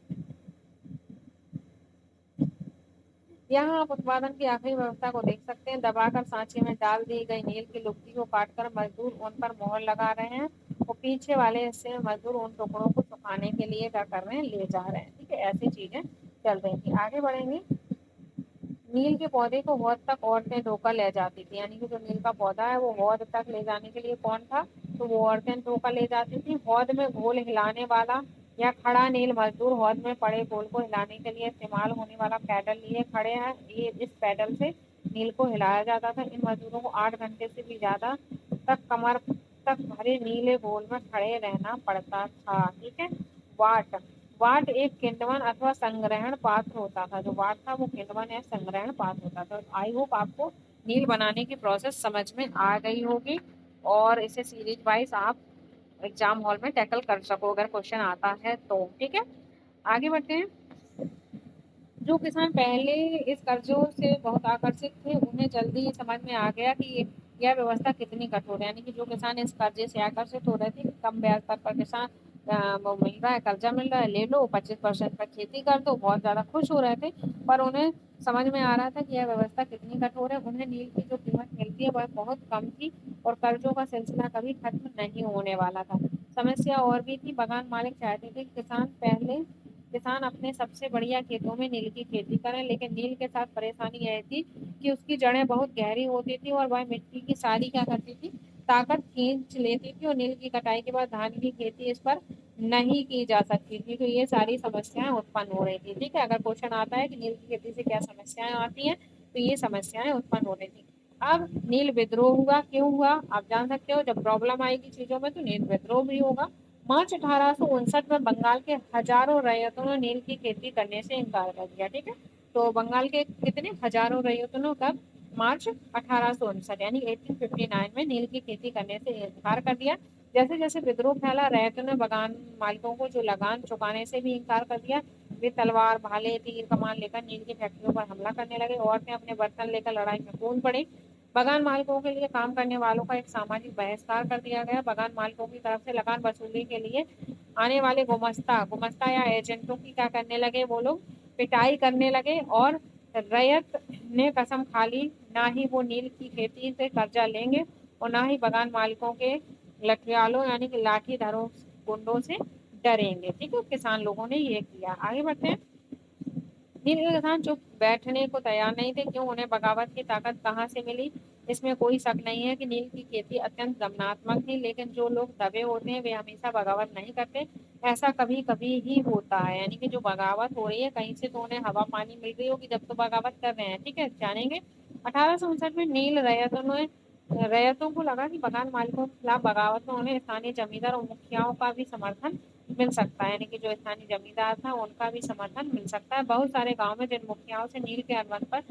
यहाँ आप उत्पादन की आखिरी व्यवस्था को देख सकते हैं। दबाकर सांचे में डाल दी गई नील की लुगदी को काटकर मजदूर उन पर मोहर लगा रहे हैं और पीछे वाले हिस्से में मजदूर उन टुकड़ों को सुखाने के लिए क्या कर रहे हैं, ले जा रहे हैं। ठीक है, ऐसी चीजें चल रही थी। आगे बढ़ेंगे। नील के पौधे को हौद तक औरतें ढोकर ले जाती थी, यानी कि जो नील का पौधा है वो हौद तक ले जाने के लिए कौन था, तो वो औरतें ढोकर ले जाती थी। हौद में घोल हिलाने वाला या खड़ा नील मजदूर हौद में पड़े घोल को हिलाने के लिए इस्तेमाल होने वाला पैडल लिए खड़े हैं। ये इस पैडल से नील को हिलाया जाता था। इन मजदूरों को 8 घंटे से भी ज्यादा तक कमर तक भरे नीले गोल में खड़े रहना पड़ता था। ठीक है। वाट, वाट एक किण्वन अथवा संग्रहण पात्र होता था। जो वाट था वो किण्वन या संग्रहण पात्र होता था। आई होप आपको नील बनाने की प्रोसेस समझ में आ गई होगी और इसे सीरीज वाइज आप एग्जाम हॉल में टैकल कर सको अगर क्वेश्चन आता है तो। ठीक है, आगे बढ़ते हैं। जो किसान पहले इस कर्जों से बहुत आकर्षित थे, उन्हें जल्दी ये समझ में आ गया कि यह व्यवस्था कितनी कठोर है। यानी कि जो किसान इस कर्जे से आकर्षित हो रहे थे, कम ब्याज दर पर किसान वो मिल रहा है, कर्जा मिल रहा है, ले लो 25% पर खेती कर दो, बहुत ज्यादा खुश हो रहे थे। पर उन्हें समझ में आ रहा था कि यह व्यवस्था कितनी कठोर है। उन्हें नील की जो कीमत मिलती है वह बहुत कम थी और कर्जों का सिलसिला कभी खत्म नहीं होने वाला था। समस्या और भी थी। बगान मालिक चाहते थे कि किसान अपने सबसे बढ़िया खेतों में नील की खेती करें, लेकिन नील के साथ परेशानी यह थी कि उसकी जड़ें बहुत गहरी होती थी और वह मिट्टी की सारी क्या करती थी, ताकत खींच लेती थी और नील की कटाई के बाद धान की खेती इस पर नहीं की जा सकती थी। तो ये सारी समस्याएं उत्पन्न हो रही थी। ठीक है, अगर क्वेश्चन आता है कि नील की खेती से क्या समस्याएं आती हैं, तो ये समस्याएं उत्पन्न हो रही थी। अब नील विद्रोह हुआ। क्यों हुआ आप जान सकते हो। जब प्रॉब्लम आएगी चीजों में तो नील विद्रोह भी होगा। मार्च 1859 में बंगाल के हजारों रैयतों ने नील की खेती करने से इनकार कर दिया। ठीक है, तो बंगाल के कितने हजारों रैयतों ने कब, मार्च 1859 यानी 1859 में नील की खेती करने से इनकार कर दिया। जैसे जैसे विद्रोह फैला, रैयतों ने बगान मालिकों को जो लगान चुकाने से भी इनकार कर दिया। वे तलवार, भाले, तीर कमान लेकर नील की फैक्ट्रियों पर हमला करने लगे। औरतें अपने बर्तन लेकर लड़ाई में कूद पड़ी। बगान मालिकों के लिए काम करने वालों का एक सामाजिक बहिष्कार कर दिया गया। बगान मालिकों की तरफ से लगान वसूली के लिए आने वाले गुमस्ता गुमस्ता या एजेंटों की क्या करने लगे, वो लोग पिटाई करने लगे और रैयत ने कसम खा ली ना ही वो नील की खेती से कर्जा लेंगे और ना ही बगान मालिकों के लठियालों यानी कि लाठीधारों गुंडों से डरेंगे। ठीक है, किसान लोगों ने ये किया। आगे बढ़ते हैं। नील के किसान चुप बैठने को तैयार नहीं थे। क्यों, उन्हें बगावत की ताकत कहाँ से मिली। इसमें कोई शक नहीं है कि नील की खेती अत्यंत दमनात्मक थी, लेकिन जो लोग दबे होते हैं वे हमेशा बगावत नहीं करते। ऐसा कभी कभी ही होता है। यानी कि जो बगावत हो रही है कहीं से, तो उन्हें हवा पानी मिल रही होगी जब तो बगावत कर रहे हैं। ठीक है, जानेंगे। 1859 में नील रैयतों को लगा कि बगान मालिकों के खिलाफ बगावत में उन्हें स्थानीय जमींदार और मुखियाओं का भी समर्थन मिल सकता है। यानी कि जो स्थानीय जमींदार था उनका भी समर्थन मिल सकता है। बहुत सारे गांव में जिन मुखियाओं से नील के अनुबंध पर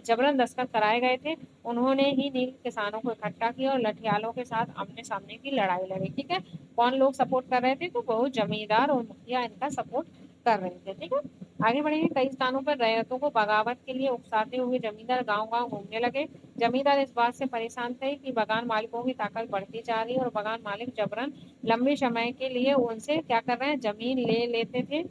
जबरन दस्तखत कराए गए थे, उन्होंने ही नील किसानों को इकट्ठा किया और लठियालों के साथ आमने सामने की लड़ाई लड़ी। ठीक है, कौन लोग सपोर्ट कर रहे थे, तो बहुत जमींदार और मुखिया इनका सपोर्ट कर रहे थे। ठीक है, आगे बढ़ेंगे। कई स्थानों पर रैयतों को बगावत के लिए उकसाते हुए जमींदार गांव गांव घूमने लगे। जमींदार इस बात से परेशान थे कि बगान मालिकों की ताकत बढ़ती जा रही है और बगान मालिक जबरन लंबे समय के लिए उनसे क्या कर रहे हैं, जमीन ले लेते थे।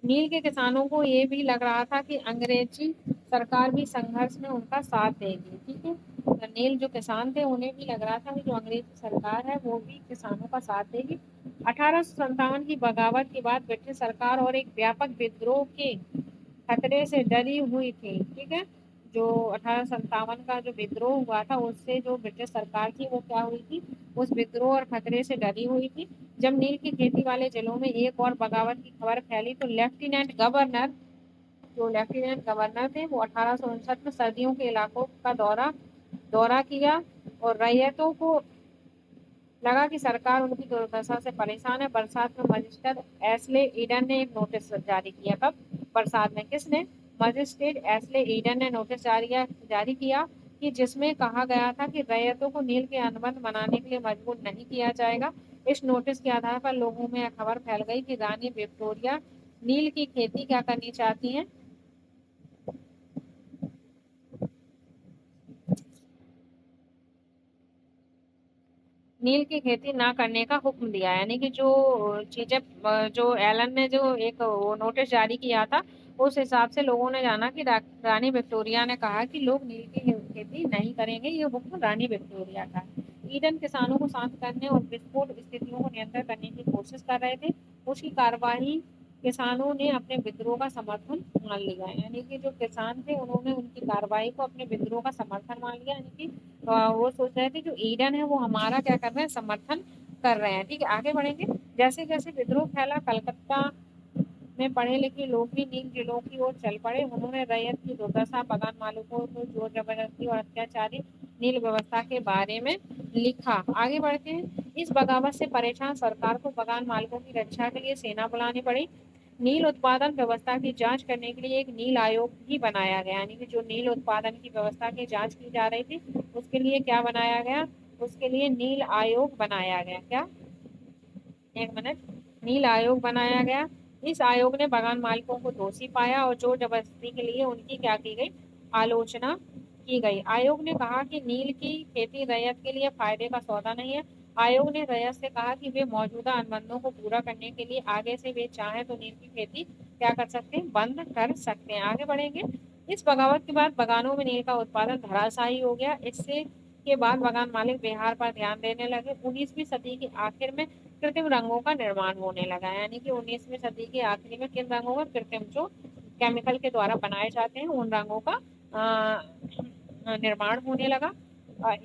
नील के किसानों को ये भी लग रहा था कि अंग्रेजी सरकार भी संघर्ष में उनका साथ देगी। ठीक है, तो नील जो किसान थे उन्हें भी लग रहा था कि जो अंग्रेजी सरकार है वो भी किसानों का साथ देगी। 1857 की बगावत के बाद ब्रिटिश सरकार और एक व्यापक विद्रोह के खतरे से डरी हुई थी। ठीक है, जो 1857 का जो विद्रोह हुआ था उससे जो ब्रिटिश सरकार थी वो क्या हुई थी, उस विद्रोह और खतरे से डरी हुई थी। जब नील की खेती वाले जिलों में एक और बगावत की खबर फैली तो लेफ्टिनेंट गवर्नर थे वो 1859 में सर्दियों के इलाकों का दौरा दौरा किया और रैयतों को लगा कि सरकार उनकी दुर्दशा से परेशान है। बरसात में मजिस्ट्रेट एस्ले ईडन ने एक नोटिस जारी किया। कब, बरसात में। किसने, मजिस्ट्रेट एस्ले ईडन ने नोटिस जारी किया कि जिसमें कहा गया था कि रैयतों को नील के अनुबंध बनाने के लिए मजबूर नहीं किया जाएगा। इस नोटिस के आधार पर लोगों में यह खबर फैल गई कि रानी विक्टोरिया नील की खेती क्या करनी चाहती हैं, नील की खेती ना करने का हुक्म दिया। यानी कि जो चीजें जो एलन ने जो एक वो नोटिस जारी किया था, उस हिसाब से लोगों ने जाना कि रानी विक्टोरिया ने कहा कि लोग नील की खेती नहीं करेंगे। ये हुक्म रानी विक्टोरिया का है। ईडन किसानों को शांत करने और विस्फोट स्थितियों को नियंत्रित करने की कोशिश कर रहे थे। उसकी कार्यवाही किसानों ने अपने विद्रोह का समर्थन मान लिया। यानी कि जो किसान थे उन्होंने उनकी कार्रवाई को अपने विद्रोह का समर्थन मान लिया। यानी कि वो सोच रहे थे जो ईडन है वो हमारा क्या कर रहे हैं, समर्थन कर रहे हैं। ठीक है, आगे बढ़ेंगे। जैसे जैसे विद्रोह फैला, कलकत्ता में पढ़े लिखे लोग भी नील जिलों की ओर चल पड़े। उन्होंने रैयत की दुर्दशा, बगान मालिकों को जोर जबरदस्ती और अत्याचारी नील व्यवस्था के बारे में लिखा। आगे बढ़ते हैं। इस बगावत से परेशान सरकार को बगान मालिकों की रक्षा के लिए सेना बुलानी पड़ी। नील उत्पादन व्यवस्था की जांच करने के लिए एक नील आयोग भी बनाया गया, यानी कि जो नील उत्पादन की व्यवस्था की जांच की जा रही थी उसके लिए क्या बनाया गया, उसके लिए नील आयोग बनाया गया। क्या, एक मिनट, नील आयोग बनाया गया। इस आयोग ने बगान मालिकों को दोषी पाया और जोर जबरदस्ती के लिए उनकी क्या की गई, आलोचना की गई। आयोग ने कहा कि नील की खेती रैयत के लिए फायदे का सौदा नहीं है। आयोग ने रैयत से कहा कि वे मौजूदा अनुबंधों को पूरा करने के लिए आगे से वे चाहे तो नील की खेती क्या कर सकते हैं, बंद कर सकते हैं। आगे बढ़ेंगे। इस बगावत के बाद बगानों में नील का उत्पादन धराशायी हो गया। इससे के बाद बगान मालिक बिहार पर ध्यान देने लगे। 19वीं सदी के आखिर में कृत्रिम रंगों का निर्माण होने लगा, यानी कि 19वीं सदी के आखिरी में किन रंगों का, कृत्रिम जो केमिकल के द्वारा बनाए जाते हैं उन रंगों का निर्माण होने लगा।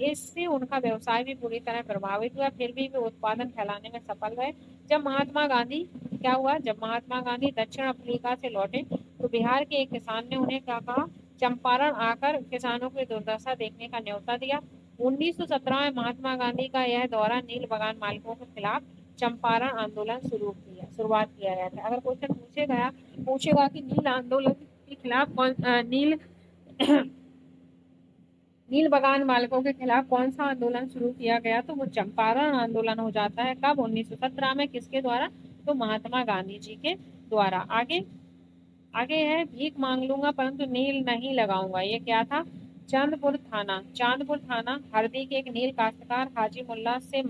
इससे उनका व्यवसाय भी पूरी तरह प्रभावित हुआ। फिर भी वे उत्पादन फैलाने में सफल रहे। जब महात्मा गांधी क्या हुआ, जब महात्मा गांधी दक्षिण अफ्रीका से लौटे तो बिहार के एक किसान ने उन्हें क्या कहा, चंपारण आकर किसानों की दुर्दशा देखने का न्योता दिया। 1917 में महात्मा गांधी का यह दौरा नील बगान मालिकों के खिलाफ चंपारण आंदोलन शुरुआत किया गया था। अगर क्वेश्चन पूछेगा कि नील आंदोलन के खिलाफ नील बगान मालिकों के खिलाफ कौन सा आंदोलन शुरू किया गया, तो वो चंपारण आंदोलन हो जाता है। कब, 1917 में। किसके द्वारा, तो महात्मा गांधी जी के द्वारा। आगे आगे है, भीख मांग लूंगा परंतु नील नहीं लगाऊंगा। ये क्या था, चांदपुर थाना हरदी के एक नील काश्तकार हाजी मुल्ला से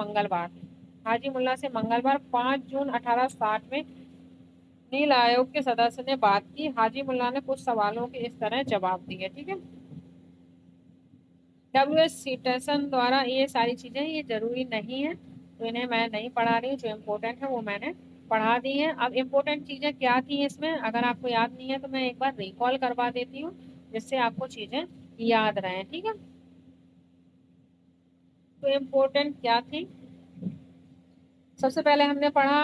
मंगलवार 5 जून 1860 में नील आयोग के सदस्य ने बात की। हाजी मुल्ला ने कुछ सवालों के इस तरह जवाब दिए। ठीक है, डब्ल्यू एस सीटर्सन द्वारा ये सारी चीजें ये जरूरी नहीं है, तो इन्हें मैं नहीं पढ़ा रही हूँ। जो इम्पोर्टेंट है वो मैंने पढ़ा दी है। अब इम्पोर्टेंट चीजें क्या थी इसमें, अगर आपको याद नहीं है तो मैं एक बार रिकॉल करवा देती हूँ जिससे आपको चीजें याद रहे। ठीक है, तो इम्पोर्टेंट क्या थी, सबसे पहले हमने पढ़ा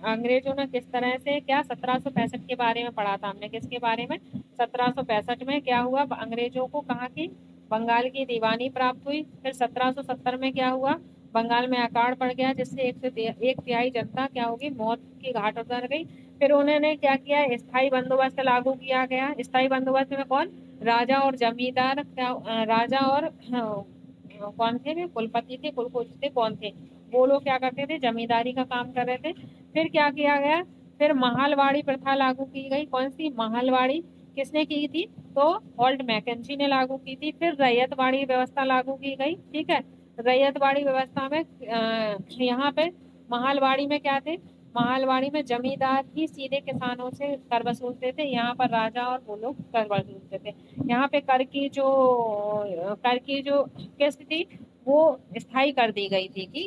अंग्रेजों ने किस तरह से क्या, 1765 के बारे में पढ़ा था हमने। किसके बारे में, 1765 में क्या हुआ, अंग्रेजों को कहा कि बंगाल की दीवानी प्राप्त हुई। फिर 1770 में क्या हुआ, बंगाल में अकाल पड़ गया जिससे एक तिहाई जनता क्या होगी, मौत की घाट उतर गई। फिर उन्होंने क्या किया, स्थायी बंदोबस्त लागू किया गया। स्थायी बंदोबस्त में कौन, राजा और जमींदार, क्या राजा और कौन थे, कुलपति थे, कुलपति थे, कौन थे, वो लोग क्या करते थे, जमींदारी का काम कर रहे थे। फिर क्या किया गया, फिर महलवाड़ी प्रथा लागू की गई। कौन सी, महलवाड़ी किसने की थी, तो हॉल्ट मैकेंजी ने लागू की थी। फिर रैयतवाड़ी व्यवस्था लागू की गई। ठीक है, रैयतवाड़ी व्यवस्था में यहाँ पे महलवाड़ी में क्या थे, महलवाड़ी में जमींदार ही सीधे किसानों से कर वसूलते थे। यहाँ पर राजा और वो लोग कर वसूलते थे। यहाँ पे कर की जो किस्त थी वो स्थायी कर दी गई थी कि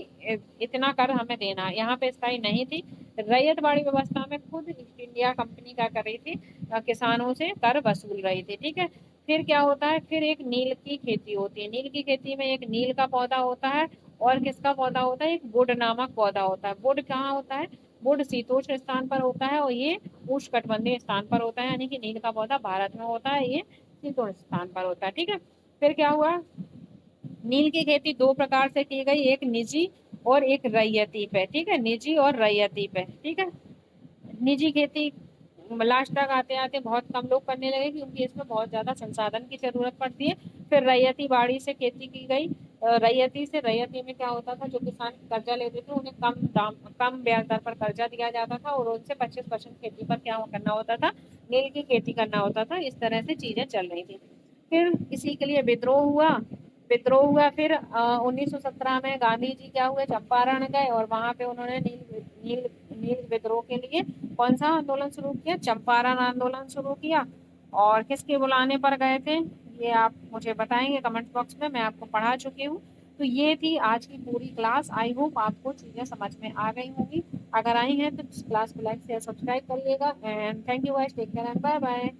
इतना कर हमें देना। यहाँ पे स्थायी नहीं थी। रैयतवाड़ी व्यवस्था में खुद ईस्ट इंडिया कंपनी क्या कर रही थी, किसानों से कर वसूल रही थी। ठीक है, फिर क्या होता है, फिर एक नील की खेती होती है। नील की खेती में एक नील का पौधा होता है और किसका पौधा होता है, एक वुड नामक पौधा होता है। वुड कहाँ होता है, वुड शीतोष्ण स्थान पर होता है और ये उष्णकटिबंधीय स्थान पर होता है, यानी कि नील का पौधा भारत में होता है, ये शीतोष्ण स्थान पर होता है। ठीक है, फिर क्या हुआ, नील की खेती दो प्रकार से की गई, एक निजी और एक रैयती पे। ठीक है, निजी और रैयती पे। ठीक है, निजी खेती लास्ट तक आते आते बहुत कम लोग करने लगे क्योंकि इसमें बहुत ज्यादा संसाधन की जरूरत पड़ती है। फिर रैयती बाड़ी से खेती की गई। रैयती में क्या होता था, जो किसान कर्जा लेते थे उन्हें कम ब्याज दर पर कर्जा दिया जाता था और उनसे 25% खेती पर क्या करना होता था, नील की खेती करना होता था। इस तरह से चीजें चल रही थी। फिर इसी के लिए विद्रोह हुआ। फिर 1917 में गांधी जी क्या हुए, चंपारण गए और वहां पे उन्होंने नील नील विद्रोह के लिए कौन सा आंदोलन शुरू किया, चंपारण आंदोलन शुरू किया। और किसके बुलाने पर गए थे, ये आप मुझे बताएंगे कमेंट बॉक्स में, मैं आपको पढ़ा चुकी हूँ। तो ये थी आज की पूरी क्लास। आई होप आपको चीजें समझ में आ गई होंगी। अगर आई हैं तो क्लास को लाइक शेयर सब्सक्राइब करिएगा। And thank you guys, take care and bye bye.